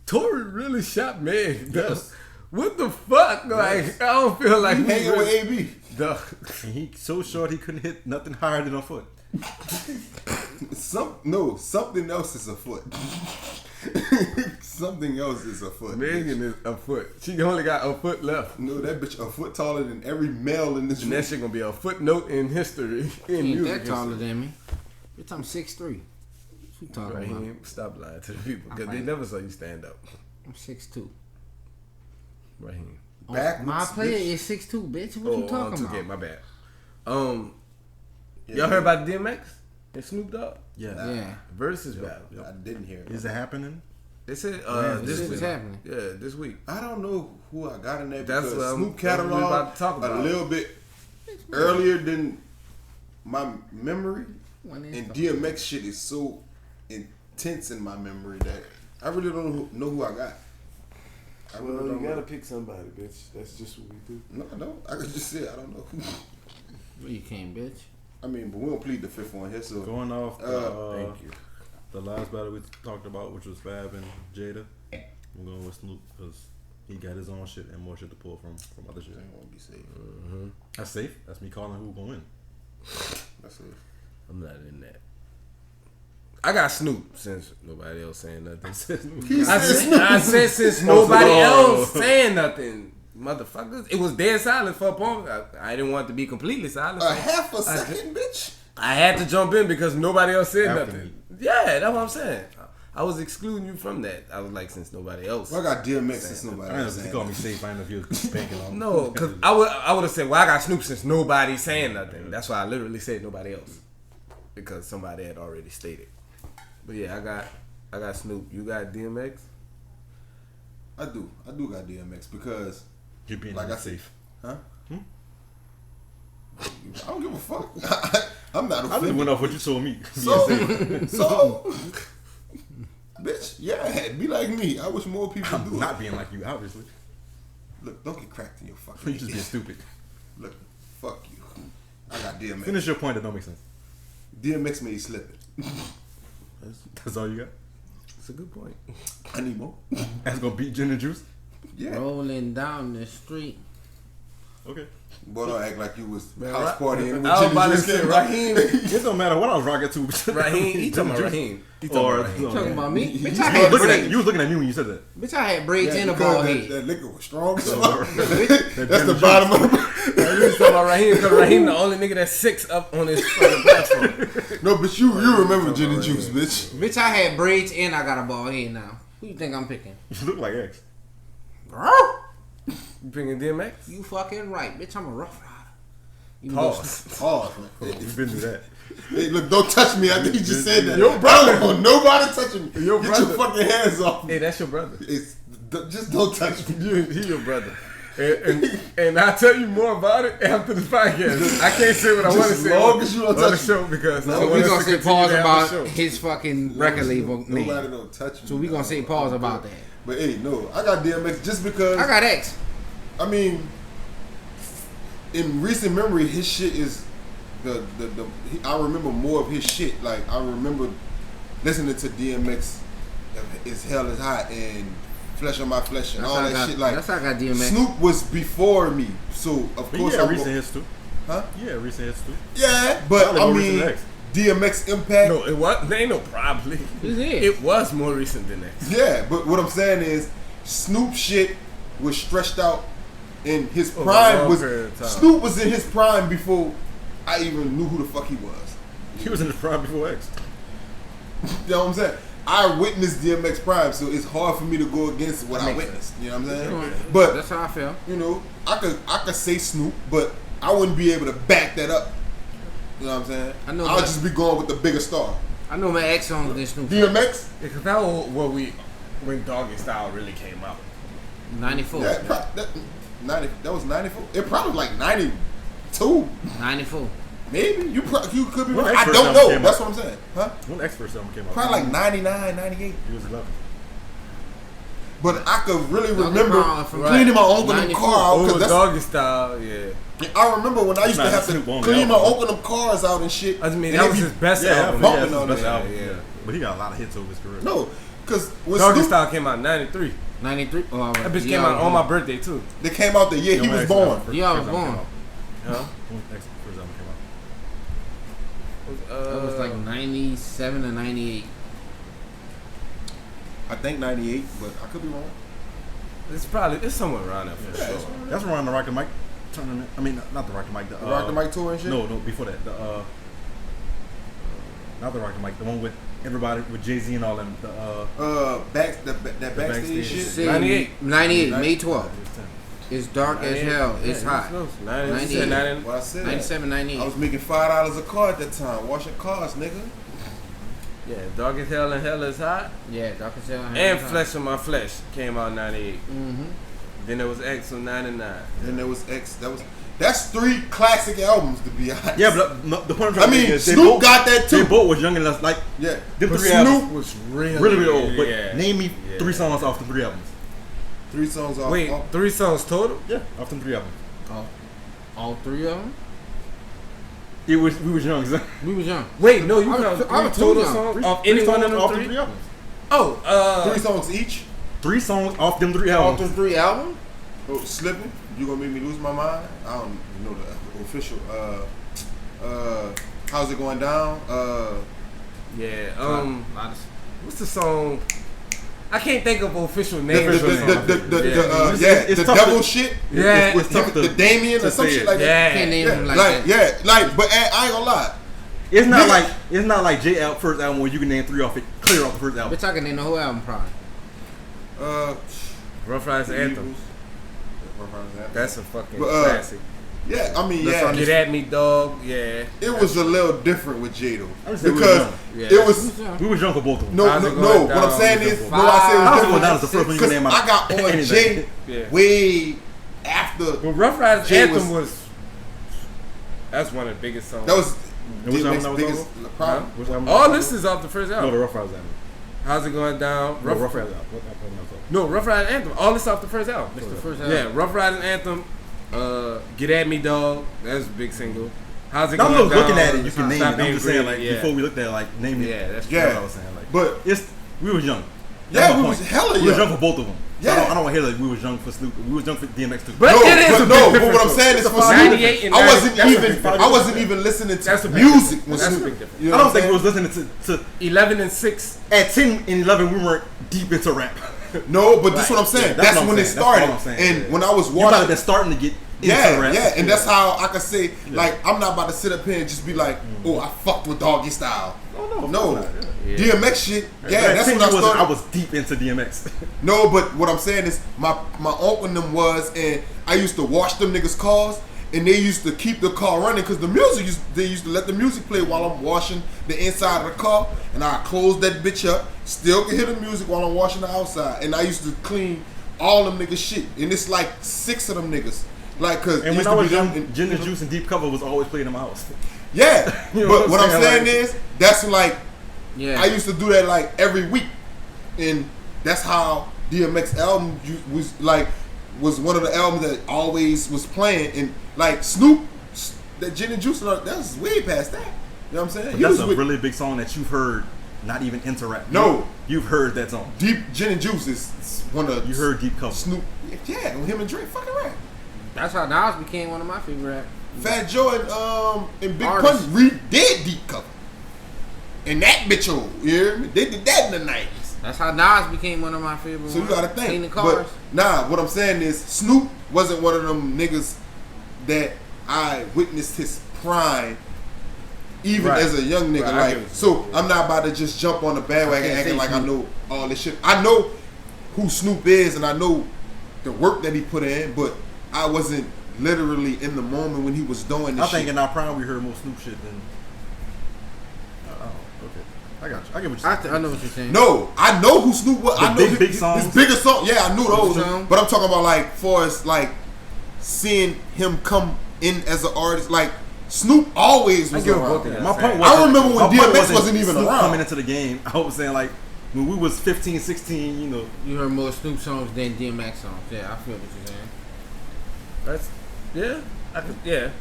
Tory really shot Meg. Yes. What the fuck? Like, I don't feel like You we hanging with AB. Duh. And he so short he couldn't hit nothing higher than a foot. Something else is afoot. Something else is afoot. Megan is a foot. She only got a foot left. No, that bitch a foot taller than every male in this And room. that shit gonna be a footnote in history. In He ain't music that taller history. than me. Bitch, I'm 6'3". What you talking about? Raheem, stop lying to the people because they Right. never saw you stand up. I'm 6'2". Raheem. Backwards, My player bitch. is 6'2", bitch. What you talking I'm about? my bad. Y'all heard about DMX and Snoop Dogg Yeah. Yeah. versus battle? I didn't hear it. Is it happening? They said When this is week. this happening? Yeah, this week. I don't know who I got in there That's because what I'm- Snoop that's what we catalog about to talk about. a little bit earlier than my memory, When is and the- DMX shit is so intense in my memory that I really don't know who I got. I really Well, you don't gotta know. pick somebody, bitch. That's just what we do. No, I don't. I could just say I don't know. Where you came, bitch? I mean, but we don't plead the fifth one here, so Going off Thank you. the last battle we talked about, which was Fab and Jada. I'm going with Snoop because he got his own shit and more shit to pull from other shit. I ain't gonna be safe. That's safe. That's me calling who gonna win. That's safe. I'm not in that. I got Snoop since nobody else saying nothing. I said since nobody else saying nothing. Motherfuckers, it was dead silent for a point. I didn't want it to be completely silent. A half a second, bitch. I had to jump in because nobody else said After nothing. me. Yeah, that's what I'm saying. I was excluding you from that. I was like, since nobody else. Well, I got DMX since nobody I know else. if you saying call me that. safe, I don't know if you was banking on. No, because I would have said, well, I got Snoop since nobody's saying nothing. That's why I literally said nobody else. Because somebody had already stated. But yeah, I got Snoop. You got DMX? I do got DMX because You're being like I safe. huh? I don't give a fuck. I'm not I just offended. went off what you told me. So, bitch, yeah, be like me. I wish more people I'm do not it. being like you, obviously. Look, don't get cracked in your fucking You just being head. stupid. Look, fuck you. I got DMX. Finish your point that don't make sense. DMX made slipping. That's all you got? That's a good point. I need more. That's gonna beat Gin and Juice? Yeah. Rolling down the street. Okay. Boy, don't act like you was Man, house partying. I was about to say, Raheem. It don't matter what I was rocking to. Raheem, he talking about Raheem. He talking Or, about Raheem. Talking about me? Bitch, I You had braids. you was looking at me when you said that. Bitch, I had braids Yeah, and a because bald that, head. that liquor was strong as So, fuck. that That's the Gin bottom of the. You was talking about Raheem because Raheem the only nigga that's 6 up on his fucking platform. No, but you remember Gin and Juice, bitch. Bitch, I had braids and I got a bald head now. Who you think I'm picking? You look like X. You bringing DMX? You fucking right. Bitch, I'm a rough rider. You Pause. Pause, man. We've been through that. Hey, look, don't touch me. I think you just said that. Your brother. I don't want nobody touching me. Your Get brother. your fucking hands off me. Hey, that's your brother. Just don't touch me. He your brother. And I'll tell you more about it after the podcast. I can't say what I want to Just say as long as you don't on the touch me. show because I So want we us gonna to say continue pause to have about the show. his fucking record label Nobody name. don't touch me. So we gonna say pause about that. But hey, no, I got DMX just because. I got X. I mean, in recent memory, his shit is I remember more of his shit. Like I remember listening to DMX, "Is Hell Is Hot" and "Flesh on My Flesh" and That's all how I that got- shit. Like that's how I got DMX. Snoop was before me, so of But course yeah, I'm recent hits too. Huh? Yeah, recent hits too. Yeah, but Probably I more mean, recent than X. DMX impact. No, it was. There ain't no probably. It is. It was more recent than that. Yeah, but what I'm saying is, Snoop shit was stretched out in his Over a prime. long Was period of time. Snoop was in his prime before I even knew who the fuck he was. He was in the prime before X. You know what I'm saying? I witnessed DMX prime, so it's hard for me to go against what I Makes witnessed. You know what I'm saying? Right. But That's how I feel. you know, I could say Snoop, but I wouldn't be able to back that up. You know what I'm saying? I know I'll that. just be going with the bigger star. I know my X songs than Snoop. DMX. Because that was when Doggy Style really came out. 94. Yeah, that was 94. It probably like 92. 94. Maybe you could be When right. X I first don't album know. came That's out? what I'm saying. Huh? When X first album came out? Probably like 99, 98. He was 11. But I could really Doggy remember Style from cleaning my uncle 94. car out. Oh, Cause that's, Doggy Style, yeah. I remember when I used Nah, to have Snoop to on clean the my album. uncle cars out and shit. I mean, And that they was be- his best Yeah, album. bumping that's on his best that. album. Yeah. Yeah. But he got a lot of hits over his career. No, because when Doggy Snoop, Style came out in 93. 93. Oh, That bitch came out on my birthday, too. they came out the year he was born. Yeah, I was born. Huh? When X first album came out. That was like 97 or 98. I think 98, but I could be wrong. It's somewhere around there for sure. That's around the Rock and Mike tournament. I mean, not the Rock and Mike. The, The Rock the Mic tour and shit. No, before that. The not the Rock and Mike. The one with everybody, with Jay-Z and all them. The That backstage shit. Say 98. 98, May 12th. it was 10. It's dark as hell. It's hot. 98. 98. What I said. 97, I 98. was making $5 a car at that time, washing cars, nigga. Yeah, Dog as Hell and Hell is Hot. Yeah, dark as hell. And Flesh on My Flesh came out in 98. Mm-hmm. Then there was X on 99. Then there was X. That's 3 classic albums to be honest. Yeah, but no, the point I'm I trying to make mean, is they Snoop both- got that They too. both was young enough. Like Yeah, them But 3 Snoop albums, was really, really old. But yeah. name me Yeah. 3 songs off the 3 albums. 3 songs off. Wait, 3 songs total? Yeah, off them 3 albums. All 3 of them? We was young. So. We was young. Wait, no, you I was- count I was 3 total too young. songs off any one of them off 3? them 3 albums. Oh, 3 songs each. 3 songs off them 3 All albums. 3 albums? Oh, Slipping. You gonna make me lose my mind? I don't know the official. How's it going down? yeah. What's the song? I can't think of official names. The It's tough devil to- shit. Yeah. with tough the to- Damien or to some say shit it. like that. Yeah. Can't name them like Yeah, that. but I ain't gonna lie. It's not Nigga. like J Al first album where you can name 3 off it, clear off the first album. Bitch, I can name the whole album probably. Rough Riders Anthem. Eagles. That's a fucking But, classic. Yeah, I mean, Let's yeah. Get At Me, Dog. Yeah. It was a little different with Jado I'm just saying we because was young. it was We was young for both of them. no. How's it What going I'm down? saying is, Five. no, I say it How's was it going down different is the first one you can because name out. I got on anything. Jay Yeah. way after. But Rough Riders Jay Anthem was- was. That's one of the biggest songs. That was And which album DMX's that was biggest off problem. Which album All was this is off the first No, the album. Rough Riders album. How's it going down? No, Rough Riders album. What album was that? No, Rough Riders Anthem. All this off the first album. It's the first album. Yeah, Rough Riders Anthem. Get At Me, Dog. That's a big single. How's it I'm going looking down? at it. You can name it. Stop I'm being just saying, greedy, like, before we looked at it, like, name it. Yeah, that's true. Yeah. That's what I was saying. Like, But we was young. yeah, That's we my was point. hella We was young young. for both of them. So Yeah. I don't want to hear like we was young for Snoop. We was young for DMX too. But No, it is a but big no. But difference, what I'm though. saying is for 98 Snoop, and I wasn't 90, that's a even. big I wasn't even listening That's a to big music when That's a Snoop. big difference. You know I don't what think we I'm was listening to 11 and 6. at 10 and 11 we weren't deep into rap. No, but that's what I'm saying. Yeah, that's what I'm when it saying. That's all started. I'm saying. And Yeah. when I was You might have watching, been starting to get into yeah, rap. yeah, and that's how I could say, like, I'm not about to sit up here and just be like, oh, I fucked with Doggy Style. No, Yeah. DMX shit. Yeah, At that's 10 when I you wasn't- started. I was deep into DMX. No, but what I'm saying is my uncle and them was, and I used to wash them niggas' cars, and they used to keep the car running because the music they used to let the music play while I'm washing the inside of the car, and I close that bitch up, still can hear the music while I'm washing the outside, and I used to clean all them niggas shit, and it's like 6 of them niggas, like cause And it when used I to was be them young, and- Gin and Juice and Deep Cover was always played in my house. yeah, You know but what I'm saying Like, is that's like Yeah. I used to do that like every week, and that's how DMX album was one of the albums that always was playing. And like Snoop, that Gin and Juice, that was way past that. You know what I'm saying? But He that's was a with really big song that you've heard, not even into rap. No. You've heard that song. Deep Gin and Juice is one of You heard Deep Cover. Snoop. Yeah, him and Drake fucking rap. That's how Nas became one of my favorite. Fat Joe and Big Pun Artists. redid Deep Cover. And that bitch old, you hear me? They did that in the 90s. That's how Nas became one of my favorite. So you ones. gotta think. Cleaning cars. But nah, what I'm saying is Snoop wasn't one of them niggas that I witnessed his prime even Right. as a young nigga. Right, I like get what you're so saying. I'm not about to just jump on the bandwagon I can't acting say like I Snoop. know all this shit. I know who Snoop is and I know the work that he put in, but I wasn't literally in the moment when he was doing this I think shit. in our prime we heard more Snoop shit than. Oh, okay. I got you. I get what you're saying. I know what you're saying. No, I know who Snoop was. The I know big songs? His bigger song. Yeah, I knew those. songs? But I'm talking about like, for as like seeing him come in as an artist. Like Snoop always was get what around. both of y'all My saying. point I wasn't- remember when my point DMX wasn't even Snoop around. coming into the game. I was saying like when we was 15, 16, you know. You heard more Snoop songs than DMX songs. Yeah, I feel what you're saying. That's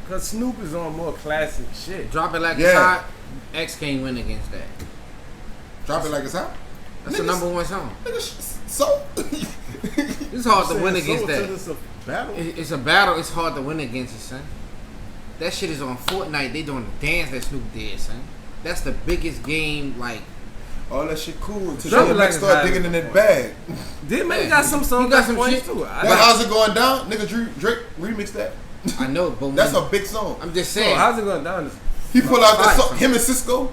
because Snoop is on more classic shit. Drop it like Yeah. it's hot. X can't win against that. Drop it like it's hot. That's the number one song. So It's hard to win against that. It's a battle. It's a battle. It's hard to win against it, son. That shit is on Fortnite. They doing the dance that Snoop did, son. That's the biggest game. Like all that shit cool until Drop it DMX like it's start hot. digging in that bag. DMX got some songs He got that some points shit. too. That how's it going down? Nigga Drake remixed that. I know, but That's when, a big song. I'm just So saying. how's it going down? He pull out that Fire. song. Him and Cisco.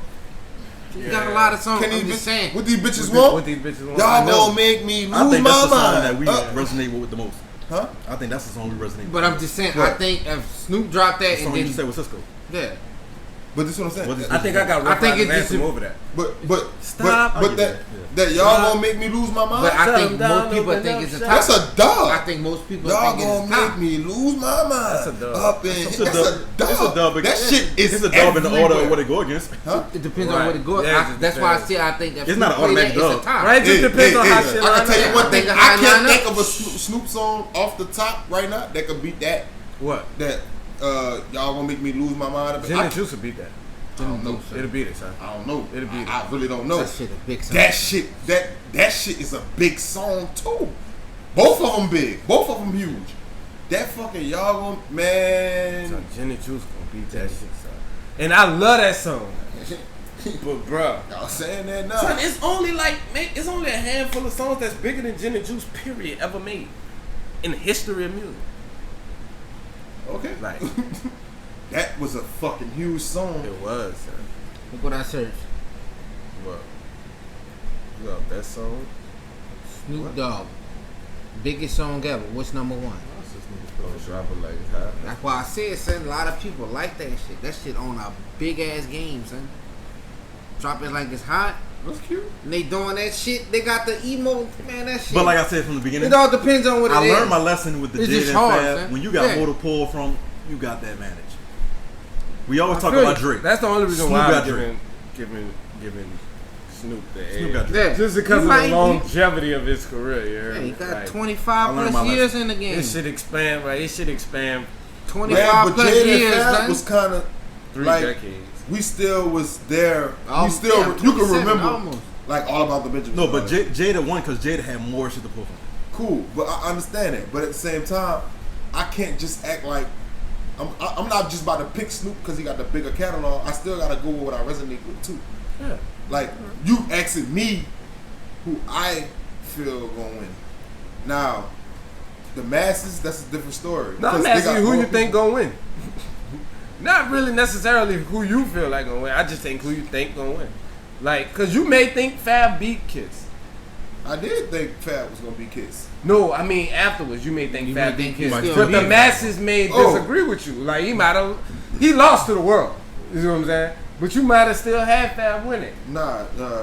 You got a lot of songs. Can I'm these just saying. what these bitches What want? these bitches want? Y'all I know. gonna make me lose I think my that's the song mind. that we resonate with the most. Huh? I think that's the song we resonate with. But I'm just saying. I What? think if Snoop dropped that the song and you then just said with Cisco. yeah, But this is what I'm saying. What is- I think I got I Rough think Riders it's just Anthem a- over that. But Stop. but give that you that y'all Stop. gonna make me lose my mind. but I Shut think him down, most people open think up it's a shop. top. That's a dub. I think most people Y'all think gonna it's top. make me lose my mind. That's a dub. Up in It's that's a dub. a dub. It's a dub. That shit is It's a dub in the order of everywhere. what it go against. Huh? It depends Right. on what it goes. Yeah, it That's why I depends. say I think if It's not an Snoop play automatic that, it's a dub. top. Right? It just depends on how shit I can line tell you up. one I thing. think I a high can't lineup- think of a Snoop song off the top right now that could beat that. What? That y'all gonna make me lose my mind. Gin I and Juice will beat that. don't know. It'll beat it, son. I don't know. It'll be I really don't know. That shit a big song. That shit is a big song too. Both of them big. Both of them huge. That fucking y'all gonna man. Son, Gin and Juice gonna beat that shit, son. And I love that song. But bruh, Y'all saying that son, now? it's only it's only a handful of songs that's bigger than Gin and Juice, period, ever made in the history of music. Okay. Like That was a fucking huge song. it was, son. Look what I searched. What? You got best song? Snoop Dogg. Biggest song ever. What's number one? Oh, Drop It Like It's Hot. That's why I said, son, a lot of people like that shit. That shit on a big ass game, son. Drop It Like It's Hot. That's cute. And they doing that shit. They got the emo, man, that shit. But like I said from the beginning, it all depends on what it I is. learned my lesson with the It's Jada just and hard, Fab. son. When you got Yeah. more to pull from, you got that advantage. We always I talk feel about you. Drake. That's the only reason Snoop why got I'm Drake. giving Snoop the Snoop edge. got Drake. Yeah. Just because You of might- the longevity of his career, you heard Yeah, me? he got Like, 25 I learned plus my years in the game. It should expand, right? It should expand. 25 Yeah, but plus Jada and years, Fab son. was kind of 3 like, decades. we still was there. We still, Yeah, you can 27 remember, almost. like, All About the Benjamins. No, but Jada won because Jada had more shit to pull from. Cool, but I understand that. But at the same time, I can't just act like I'm not just about to pick Snoop because he got the bigger catalog. I still gotta go with what I resonate with too. Yeah. Like, you asking me who I feel gonna win. Now, the masses, that's a different story. No, I'm 'Cause they asking got you who more you think people. gonna win. Not really necessarily who you feel like gonna win. I just think who you think gonna win. Like, cause you may think Fab beat Kiss. I did think Fab was gonna be Kiss. No, I mean afterwards you may think You Fab may beat think Kiss, he's but still the beat masses may Oh. disagree with you. Like he might have, he lost to the world. You know what I'm saying? But you might have still had Fab winning. Nah.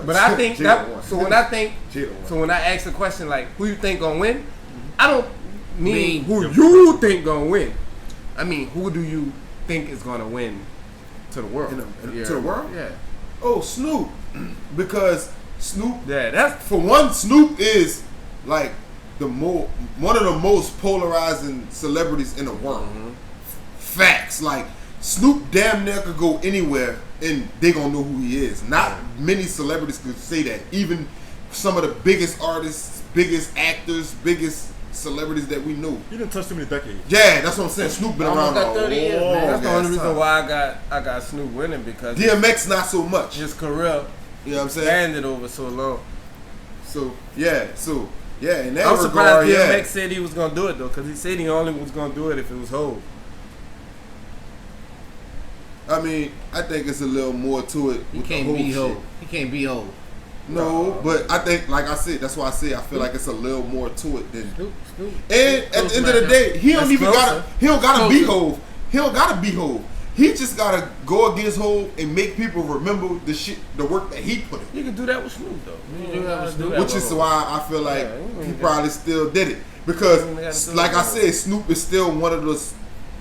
But I think Jada that. won. So when I think, Jada won. so when I ask the question like who you think gonna win, I don't mean Me. who you think gonna win. I mean who do you think is gonna win to the world? To the world? Yeah. Oh, Snoop, because Snoop. Yeah, that's For one, Snoop is like one of the most polarizing celebrities in the world. Facts. Like, Snoop damn near could go anywhere and they gonna know who he is. Not many celebrities could say that. Even some of the biggest artists, biggest actors, biggest celebrities that we know. He didn't touch too many decades. Yeah, that's what I'm saying. Snoop been Almost around got 30 years, long man. that's the only ass reason time. why I got Snoop winning because DMX not so much. his career You know what I'm saying? banded over so long. So yeah, in that I'm regard, surprised yeah. DMX said he was gonna do it though, because he said he only was gonna do it if it was Hov. I mean, I think it's a little more to it. He with can't the whole be shit. Ho. He can't be Ho. No, but I think, like I said, that's why I say I feel like it's a little more to it than. Snoop. And at the end of the day, he don't That's even closer. gotta. He don't gotta be Closer. Hov. He don't gotta be Hov. He just gotta go against Hov and make people remember the shit, the work that he put in. You can do that with Snoop though. You can do that with Snoop. that Which is with why I feel like Yeah, you he ain't probably still did it You ain't because, gotta do like it. I said, Snoop is still one of those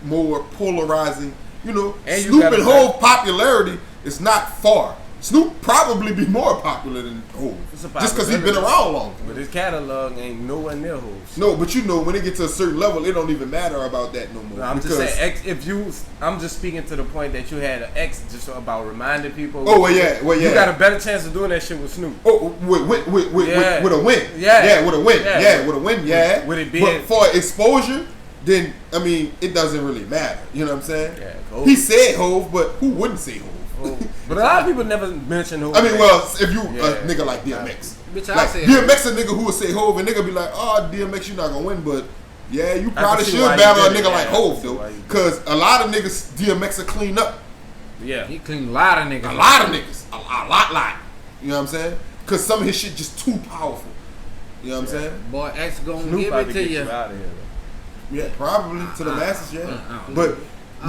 more polarizing. You know, And you Snoop gotta and Hov popularity is not far. Snoop probably be more popular than Hov It's a just because he's been possibility. around longer. But his catalog ain't nowhere near Hov's. No, but you know, when it gets to a certain level, it don't even matter about that no more. No, I'm just because- saying, I'm just speaking to the point that you had an X just about reminding people. Oh, well, yeah. You got a better chance of doing that shit with Snoop. Oh, with Yeah. a win. Yeah. With a win. Yeah. Yeah, with a win. Yeah. With it being- but for exposure, then I mean, it doesn't really matter. You know what I'm saying? Yeah, Hov. He said Hov, but who wouldn't say Hov? But a lot of people never mention Hov. I mean, well, if you Yeah. a nigga like DMX, Bitch, I like say DMX, a nigga who would say Hov, and nigga be like, oh, DMX, you not gonna win, but yeah, you probably see should why you battle a did it. nigga like Yeah, I Hov can see though, why you did it. because a lot of niggas DMX will clean up. Yeah. He cleaned a lot of niggas. A lot of niggas. A lot. You know what I'm saying? Because some of his shit just too powerful. You know what I'm saying? Boy, X gonna Snoop give about it to to get you. you out of here. Yeah, probably to the masses, yeah. But I don't know.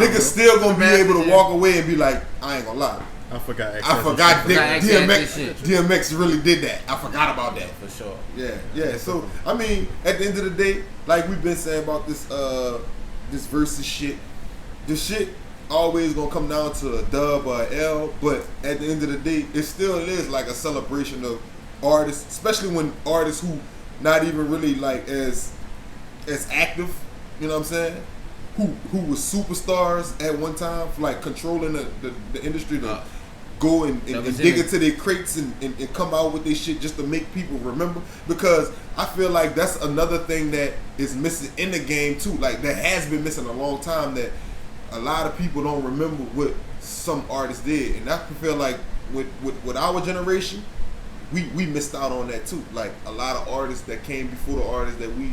niggas still gonna be Masses, able to yeah. walk away and be like, I ain't gonna lie. I forgot. I forgot X had this shit. DMX really did that. I forgot about that. For sure. Yeah. So I mean, at the end of the day, like we've been saying about this this versus shit, the shit always gonna come down to a dub or a L, but at the end of the day, it still is like a celebration of artists, especially when artists who not even really like as active, you know what I'm saying? Who was superstars at one time, like controlling the industry to go and dig into their crates and come out with their shit just to make people remember. Because I feel like that's another thing that is missing in the game too. Like that has been missing a long time, that a lot of people don't remember what some artists did. And I feel like with our generation, we missed out on that too. Like a lot of artists that came before the artists that we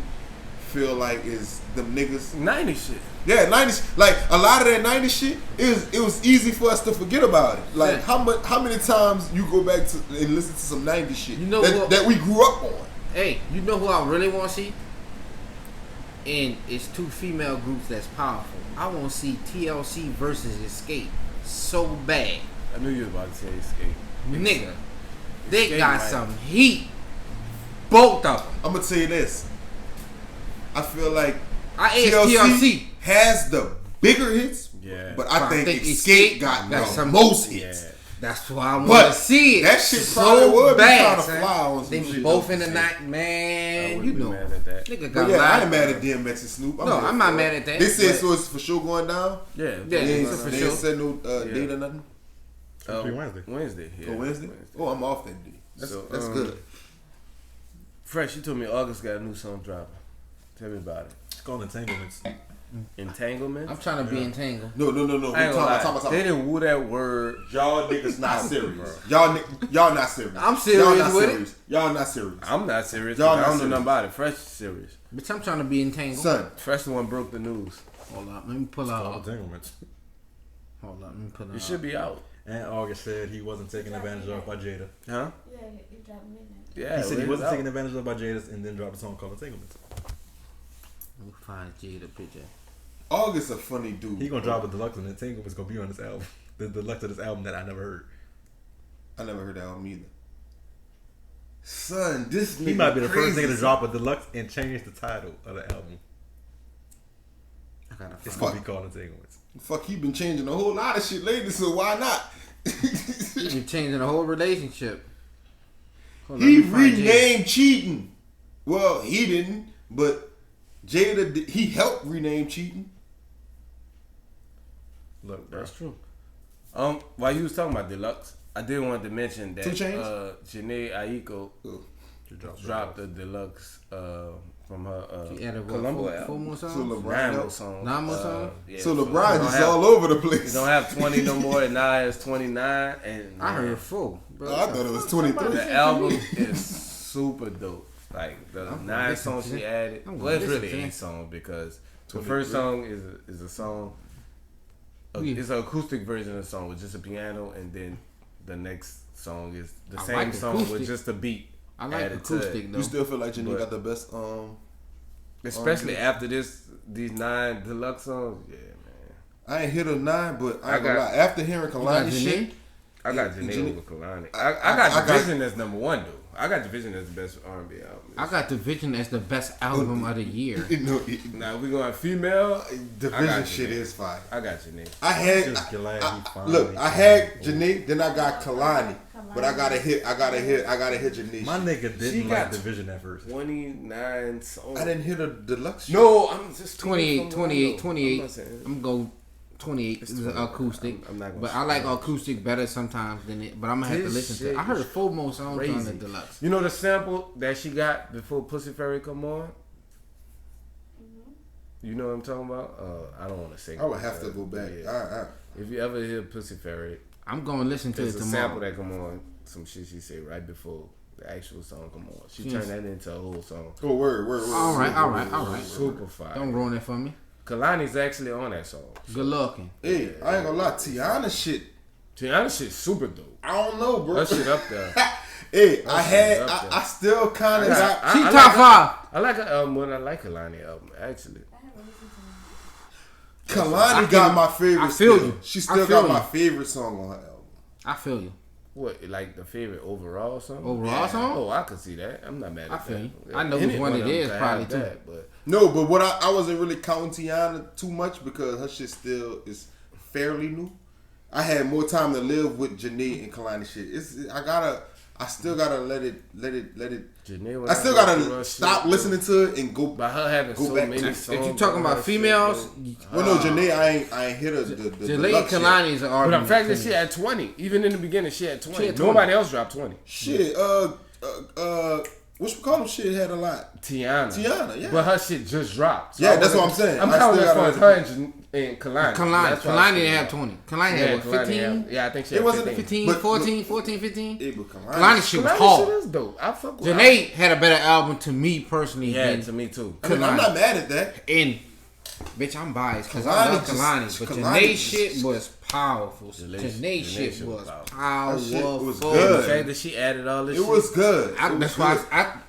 feel like is them niggas. 90 shit. Yeah, 90s. Like a lot of that 90s shit, it was easy for us to forget about it. Like Yeah. how many times you go back to and listen to some 90s shit You know that, what? that we grew up on. Hey, you know who I really want to see? And it's two female groups that's powerful. I want to see TLC versus Escape so bad. I knew you was about to say Escape. Nigga, they Escape got might- some heat. Both of them. I'm gonna tell you this. I feel like I asked TLC. has the bigger hits, Yeah. but I But think I think Escape Escape got got the some- most hits. That's why I want But to see it. that shit probably would be bad, trying to son. fly on some They shit. both in the though. night, I man. wouldn't You be know, mad at that. nigga But got yeah, I live. ain't mad at DMX and Snoop. No, here I'm not for mad it. at that, They said but- so it's for sure going down. Yeah, Yeah, They ain't, for they sure. ain't said no date or nothing. Wednesday. Wednesday. Yeah. For Wednesday? Oh, I'm off that day. That's So, good. Fresh, you told me August got a new song dropping. Tell me about it. It's called Entanglements. Entanglement. I'm trying to be entangled. No. We I ain't gonna lie. talking They didn't woo that word. Y'all niggas not serious. Y'all not serious. I'm serious Y'all not with it. serious. Y'all not serious. I'm not serious. Y'all I not don't know serious. nothing about it. Fresh is serious. Bitch, I'm trying to be entangled. Son, Fresh the one broke the news. Hold up, let me pull It's called out. Entanglements. Hold up, let me pull out. It should be out. And August said he wasn't taken advantage of by Jada. Huh? Yeah, you dropped midnight. Yeah. He said he it's wasn't out. taken advantage of by Jada and then dropped a song called Entanglements. Let me find Jada picture. August a funny dude. He gonna drop a deluxe and Entanglements gonna be on this album. The deluxe of this album that I never heard. I never heard that album either. Son, this nigga He might be the first crazy. nigga to drop a deluxe and change the title of the album. I gotta It's find. gonna be called Entanglements. Fuck, he been changing a whole lot of shit lately, so why not? You changing the whole relationship. Hold on, He let me find Jada. renamed cheating. Well, he didn't, but Jada did, he helped rename cheating. Look, bro. That's true. While you was talking about deluxe, I did want to mention that 2 Chainz? Janae Aiko Oh. dropped a deluxe from her She added what, Columbo four album. more So songs? LeBron, 9 more helped. songs. 9 more songs? Yeah, So it LeBron don't just have- all over the It place. don't have 20 no more, and now it's 29. And I heard 4. Bro. Oh, I thought it was 23. the album is super dope. Like the I'm gonna 9 listen songs to she it. added. I'm gonna Well, it's listen really to 8 it. songs because the 23. first song is a song. Yeah. It's an acoustic version of the song with just a piano, and then the next song is the I same like song acoustic. with just a beat. I like added to it. acoustic though. You still feel like Janine But- got the best Especially after these 9 deluxe songs. Yeah, man. I ain't hit a 9, but I I ain't gonna got- lie. After hearing You got Kalani shit, Janae? I got Yeah, Janae Janae- over Kalani. I I got got- Division as number 1 though. I got Division as the best R&B album. I got Division as the best album of the year. you know, Now we going female. I division got shit Janae. is fire. I got Janae. I had Just glad he finally look. I had Janae, then I got Kalani, but I gotta hit Janae. My nigga She didn't got like Division at first. 29 songs. I didn't hit a deluxe. shit. No, I'm just 28, 28, 28. I'm not saying- I'm going to go 28. It's It's 28. acoustic. I'm not gonna but I like acoustic better sometimes than it. But I'm going to have to This listen to shit it. I heard is 4 more songs on the crazy. deluxe. You know the sample that she got before Pussy Fairy come on? You know what I'm talking about? I don't want to say. I would have to go back. Yeah. If you ever hear Pussy Fairy, I'm going to listen to it there's a sample tomorrow. that come on, some shit she say right before the actual song come on. She Yes. turned that into a whole song. Oh, word. All right. Super fire. Don't ruin it for me. Kalani's actually on that song. Good looking. Hey, I ain't gonna lie. Tiana shit. Tiana shit's super dope. I don't know, bro. That shit up there. Hey, shit up there. I still kind of got. She I top 5. I like her album when I like Kalani album actually. I haven't listened to him. Kalani got my favorite. I feel still. you. She I still feel got my you. favorite song on her album. I feel you. What, like the favorite overall song? Overall song? Oh, I could see that. I'm not mad at I that. feel you. I know which one it is probably, too. But No, but what I wasn't really counting Tiana too much because her shit still is fairly new. I had more time to live with Janae and Kalani shit. I still gotta let it. Janae, I still gotta stop listening to it and go. By her having Go so back many to- songs. If you talking on about her females, shit, Well, no, Janae, I ain't hit her. The Jalea deluxe shit. Kalani is an but argument. the fact that to she me. had 20, even in the beginning, she had 20. She had 20. Nobody else dropped 20. Shit, whatchamacallit shit had a lot. Tiana, yeah. But her shit just dropped. Yeah, I that's what wasn't- I'm saying. I'm I counting still as far as gotta- her and Kalani. Kalani That's what I was didn't have thinking 20. Kalani about. had what, Kalani 15? yeah, I think she It had wasn't 15. 15, But- 14, 14, 15? Hey, but Kalani, Kalani shit was Kalani hard. shit is dope. I fuck with Janae had a better album to me personally Yeah, than to me too. I mean, I'm not mad at that. and bitch, I'm biased because I Kalani love just- Kalani, but Kalani Janae just- shit was powerful. Janae Janae shit shit was was powerful. powerful. That shit was The good. fact that she added all this It was good. That's why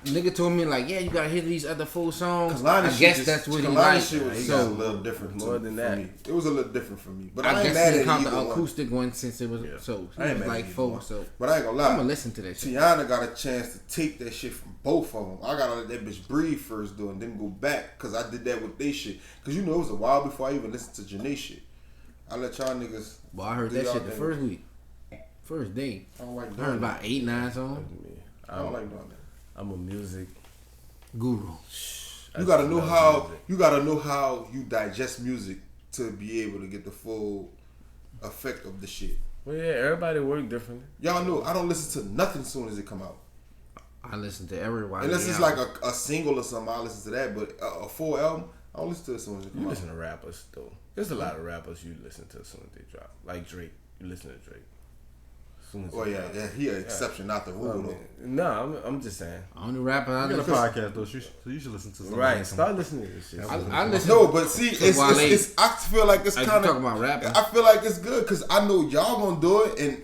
nigga told me like, yeah, you gotta hear these other 4 songs. Kalani I shit guess just- that's what he Kalani liked. shit was So, a little different more to, than for that. me. It was a little different for me, but I, I ain't guess mad you at count either the one. acoustic one since it was so I ain't it was mad like at either 4. one. So But I ain't gonna I'm lie. gonna listen to that shit. Tiana got a chance to take that shit from both of them. I gotta let that bitch breathe first, though, and then go back. Because I did that with they shit. Because you know, it was a while before I even listened to Janae shit. I let y'all niggas. Well, I heard do that y'all shit the thing. first week. First date. I don't like I heard doing about that. 8, 9 songs. I don't like doing that. I'm a music. Guru. You gotta know how you digest music to be able to get the full effect of the shit. Well, yeah, everybody work differently. Y'all know I don't listen to nothing as soon as it come out. I listen to everybody. Unless it's like a single or something, I listen to that. But a full album, I don't listen to it as soon as it You come out. listen to rappers though. There's a lot of rappers you listen to as soon as they drop. Like Drake, you listen to Drake. As soon as Oh he yeah, drop. yeah, he an exception, not the rule. I though. mean, no, I'm just saying. Only rapper I You got a listen. podcast though, so you should listen to something. Right, start listening to this shit. I listen. No, but see, it's Wale. I feel like it's Like, you kind talking of. about rapping. I feel like it's good because I know y'all gonna do it, and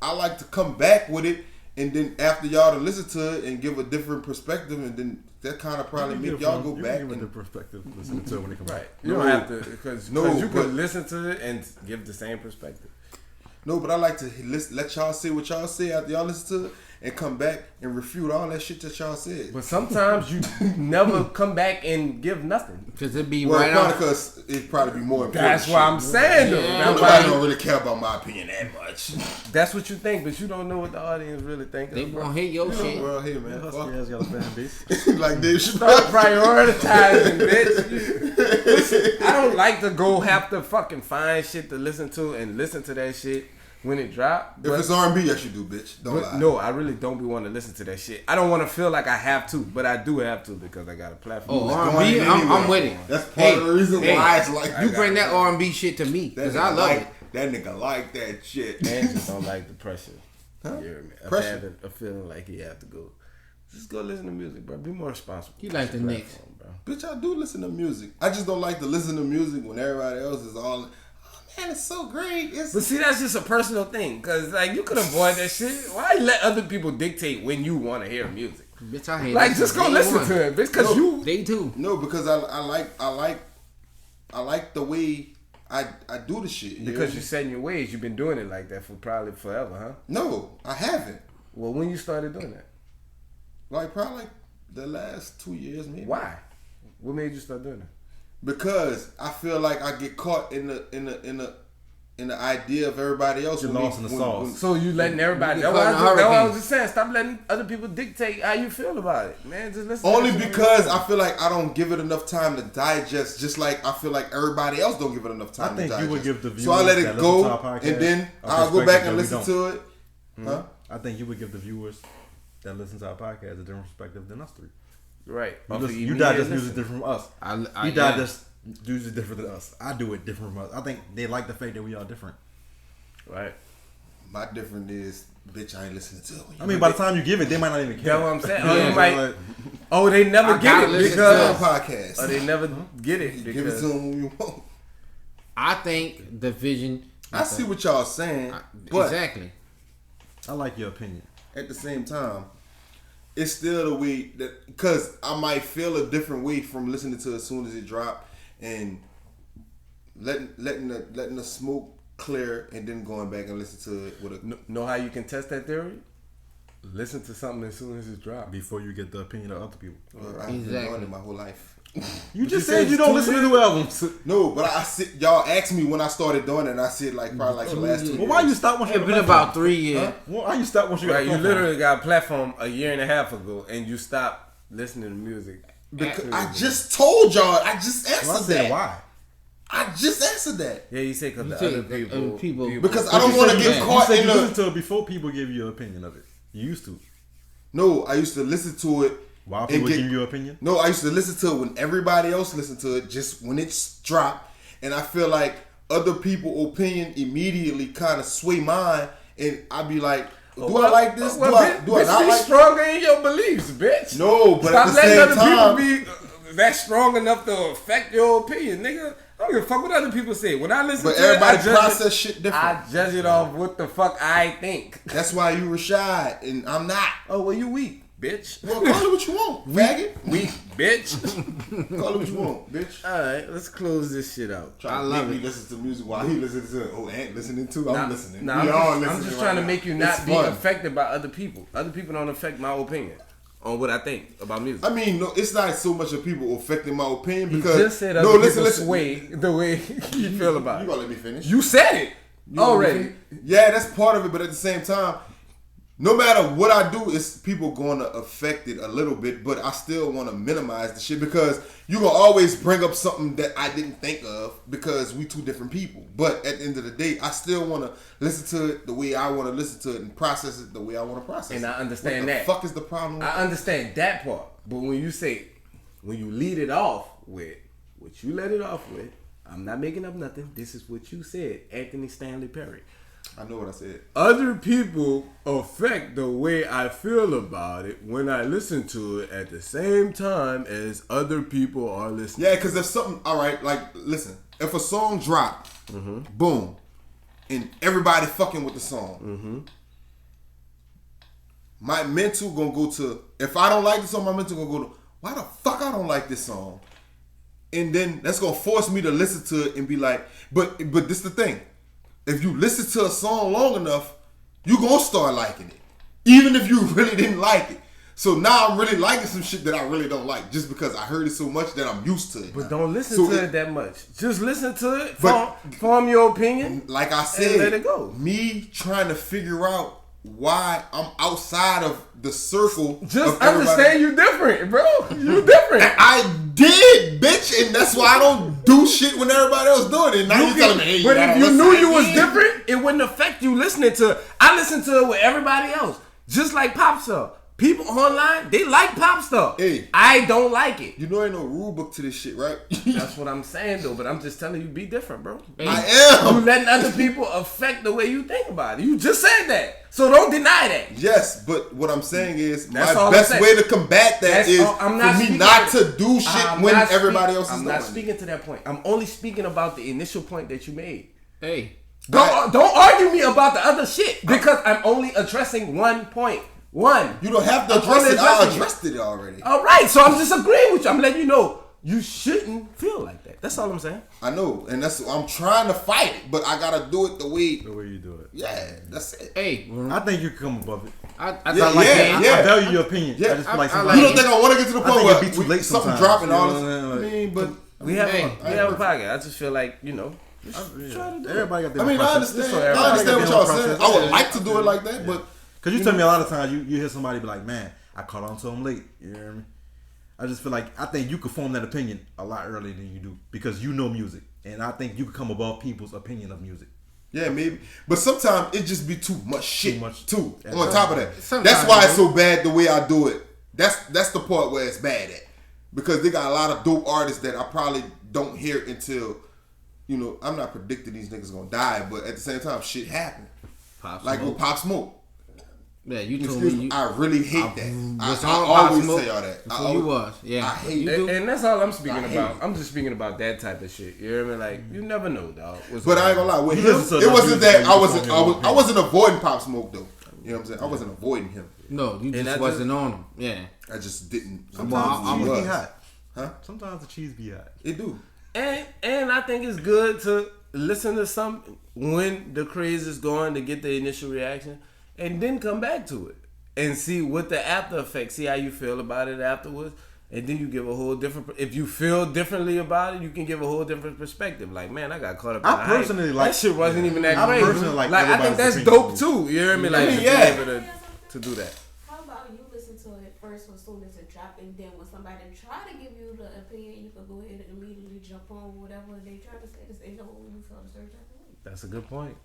I like to come back with it, and then after y'all to listen to it and give a different perspective, and then that kind of probably make y'all go back. Give it the And, perspective, listening to it when it comes Right. out. You don't have to because No, you but- can listen to it and give the same perspective. no, but I like to let y'all say what y'all say after y'all listen to it, and come back and refute all that shit that y'all said. But sometimes you never come back and give nothing. Because it be Well, right probably off. because it probably be more important. That's what I'm saying though. Yeah. That's, Nobody why don't really care about my opinion that much. that's what you think, but you don't know what the audience really thinking. They gonna hate your shit. Well, here, man. Husky ass got a fan base. Fuck. Like Dave Start Chappelle. prioritizing, bitch. Listen, I don't like to go have to fucking find shit to listen to and listen to that shit when it drop. If it's R&B, yes you do, bitch. Don't But lie. no, I really don't be wanting to listen to that shit. I don't want to feel like I have to, but I do have to because I got a platform. Oh, Going R&B, in I'm anyway. with it. That's part of the reason why it's like You bring that R&B shit to me that because nigga I love like, it. That nigga like that shit. Man just don't like the pressure. Huh? You hear me? I've Pressure? had a feeling like he have to go. Just go listen to music, bro. Be more responsible. He like the Platform, Knicks. bro. Bitch, I do listen to music. I just don't like to listen to music when everybody else is all, oh man, it's so great. But It's see, that's just a personal thing, cause like you could avoid that shit. Why let other people dictate when you want to hear music? Bitch, I hate Like, that just shit. go Day listen one. to it, bitch. Cause you Day 2. no, because I like the way I do the shit. You because know? you set in your ways. You've been doing it like that for probably forever, huh? No, I haven't. Well, when you started doing that, Like probably like the last 2 years, maybe. why? What made you start doing that? Because I feel like I get caught in the idea of everybody else. You're when lost in the sauce. So you letting everybody? You That's what, caught in a that's what I hurricane. was just saying. Stop letting other people dictate how you feel about it, man. Just listen. Only to that shit. because I feel like I don't give it enough time to digest, just like I feel like everybody else don't give it enough time I think to digest. you would give the so I let viewers it that go, listen to our podcast and then a I'll go back perspective and that we listen don't. to it. Huh? I think you would give the viewers that listen to our podcast a different perspective than us three. right. You digest music different from us. I You digest music different than us. I do it different from us. I think they like the fact that we are different. Right. My difference is, bitch, I ain't listening to it. When you I mean, by the time you give it, they might not even care. That's what I'm saying. Yeah, Oh, you So, might, like, oh, they never I get gotta it listen listen to because, the podcast. or they never get it Give it because. to them when you want. I think the vision. I see what y'all saying, but Exactly. I like your opinion. at the same time, it's still the way that, because I might feel a different way from listening to it as soon as it drop and letting the smoke clear and then going back and listen to it with a. Know how you can test that theory? Listen to something as soon as it drops. Before you get the opinion of other people. I've been Exactly. doing it my whole life. You just said said you it's don't 2 listen to years? new albums. No, but I see y'all asked me when I started doing it, and I said like probably like the last 2 years. Well, why you stop once you It's got a been platform? about 3 years. Why you stop once you got Right, a you platform? literally got a platform a year and a half ago, and you stopped listening to music. Because I just told y'all. I just answered Well, I said that. why? I just answered that. Yeah, you say because You the said other the people, other people- Because But I don't you want to said get you- caught you said in you the. listen to it before people give you your opinion of it. You used to. No, I used to listen to it. While and people get- give you your opinion. No, I used to listen to it when everybody else listened to it, just when it's dropped. And I feel like other people's opinion immediately kind of sway mine, and I be like, do I like this? Do I not be like? stronger in your beliefs, bitch. No, but Stop at the letting same other time, people be that strong enough to affect your opinion, nigga. I don't give a fuck what other people say. When I listen but to it, everybody I judge process it, shit different. I judge it off what the fuck I think. That's why you Rashad and I'm not. Oh, well, you weak, bitch. Well, call it what you want, faggot. Weak, bitch. Call it what you want, bitch. All right, let's close this shit out. I love it. Listen to music while he listens to it. Oh, Ant listening too. I'm listening. Nah, We all I'm listening. just right trying to now. make you It's not be fun. affected by other people. Other people don't affect my opinion on what I think about music. I mean, no, it's not so much of people affecting my opinion You because just said other no, people listen. sway the way you feel about You it. gonna let me finish? You said it. You know what I Already. mean? Yeah, that's part of it, but at the same time, no matter what I do, it's people going to affect it a little bit, but I still want to minimize the shit because you gonna always bring up something that I didn't think of because we two different people. But at the end of the day, I still want to listen to it the way I want to listen to it and process it the way I want to process it. And I understand what that. the fuck is the problem with I understand that part. But when you lead it off with what you let it off with, I'm not making up nothing. This is what you said, Anthony Stanley Perry. I know what I said. Other people affect the way I feel about it when I listen to it at the same time as other people are listening. Yeah, because if something, all right, like, listen, if a song drop, boom, and everybody fucking with the song, my mental gonna go to, if I don't like the song, my mental gonna go to, why the fuck I don't like this song? And then that's gonna force me to listen to it and be like, but this the thing. If you listen to a song long enough, you gonna start liking it. Even if you really didn't like it. So now I'm really liking some shit that I really don't like just because I heard it so much that I'm used to it. But now. don't listen So to it that much. Just listen to it, But- form your opinion. Like I said, And let it go. Me trying to figure out why I'm outside of the circle. Just of everybody. understand you different, bro. You different. I did, bitch, and that's why I don't do shit when everybody else doing it. Now you telling me, hey, but gotta if you listen knew like you was me. different, it wouldn't affect you listening to it. I listen to it with everybody else. Just like pop star. People online, they like pop star. Hey. I don't like it. You know ain't no rule book to this shit, right? That's what I'm saying though, but I'm just telling you, be different, bro. I You am. letting other people affect the way you think about it. You just said that. So don't deny that. Yes, but what I'm saying is That's my all I'm best saying. way to combat that That's is all- I'm not for me speaking not to- to do shit I'm when not everybody speak- else is I'm doing not it. speaking to that point. I'm only speaking about the initial point that you made. Hey, Don't argue me about the other shit because I'm only addressing one point. One. You don't have to I'm address only it. I addressing addressed it already. All right, so I'm just agreeing with you. I'm letting you know you shouldn't feel like that. That's all I'm saying. I know, and that's I'm trying to fight it, but I gotta do it the way. The way you do it. Yeah, that's it. hey, I think you can come above it. I Yeah, I yeah. value your opinion. Yeah, I just feel like I sometimes You don't think I want to get to the I point think where it'd be too we- late something sometimes. dropping all You this? know what I I mean, but We have Hey, a podcast. I just feel like, you know, just try to do it. everybody got their I mean, I process. understand. so I everybody understand what got y'all their own saying. process. I would like to do it like that, but Cause you tell me a lot of times you hear somebody be like, man, I caught on to him late. You know what I mean? I just feel like I think you could form that opinion a lot earlier than you do because you know music, and I think you could come above people's opinion of music. yeah, maybe. But sometimes it just be too much shit. Too much. too. Yeah. On top of that, Sometimes that's why it it's so bad the way I do it. That's the part where it's bad at because they got a lot of dope artists that I probably don't hear until, you know, I'm not predicting these niggas gonna die, but at the same time, shit happen. Pop Like Smoke. with Pop Smoke. Yeah, you told Excuse me me, you I really hate that. I was on Pop always Smoke say all that. I before always, you was. Yeah. I hate You it. do? And that's all I'm speaking I hate about. it. I'm just speaking about that type of shit. You know what I mean? Like, you never know, dog. What's But I ain't going gonna lie, with You him, listen to it enough wasn't music that where I you wasn't. can form your I opinion. wasn't avoiding Pop Smoke though. You know what I'm saying? I wasn't avoiding him. No, you And just I wasn't on them. Yeah. I just didn't. Sometimes I the cheese was. be hot. Huh? Sometimes the cheese be hot. It do. And I think it's good to listen to something when the craze is going to get the initial reaction and then come back to it and see what the after effects, see how you feel about it afterwards. And then you give a whole different. If you feel differently about it, you can give a whole different perspective. Like, man, I got caught up. In I the hype. personally like- that shit. Wasn't even that I great. personally like I think everybody's that's opinion. dope too. You hear me? Like, mean, to yeah. be able to do that. How about you listen to it first as soon as it dropped, and then when somebody try to give you the opinion, you can go ahead and immediately jump on whatever they try to say. This ain't no you feel a certain type of way. That's a good point.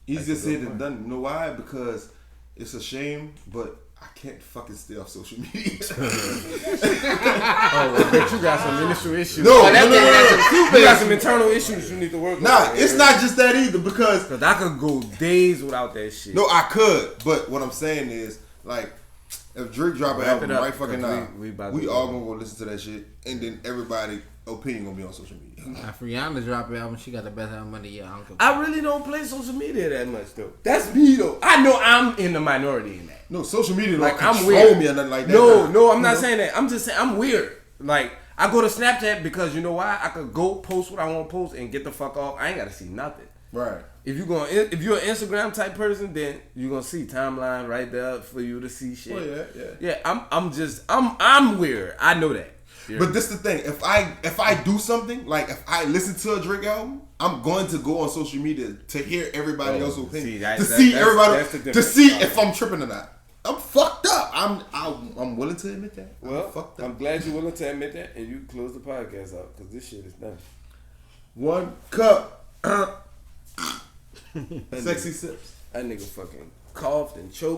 Easier That's a good said than point. done. You know why? Because it's a shame, but I can't fucking stay off social media. Oh, well, but you got some initial issues. No, Oh, no, no, no. You got some internal issues you need to work on. Nah, it's not just that either. Because Cause I could go days without that shit. no, I could. But what I'm saying is, like, if Drake drop an Wrap album it up, right fucking now, we about we to all go. gonna go listen to that shit, and then everybody opinion gonna be on social media. If Rihanna drop an album, she got the best album of the year. I don't give a I really don't play social media that much though. That's me though. I know I'm in the minority in that. No, social media don't Like, I'm control weird. me or nothing like that. No, Nah. no, I'm You not know? saying that. I'm just saying I'm weird. Like, I go to Snapchat because you know why? I could go post what I want to post and get the fuck off. I ain't gotta see nothing. Right. If you're an Instagram type person, then you're gonna see timeline right there for you to see shit. Well, yeah. Yeah, I'm weird. I know that. But this the thing. If I do something, like if I listen to a Drake album, I'm going to go on social media to hear everybody else's opinion. To see if I'm tripping or not. I'm fucked up. I'm willing to admit that. Well, I'm glad you're willing to admit that, and you can close the podcast out because this shit is done. One cup. Sexy sips. That nigga fucking coughed and choked.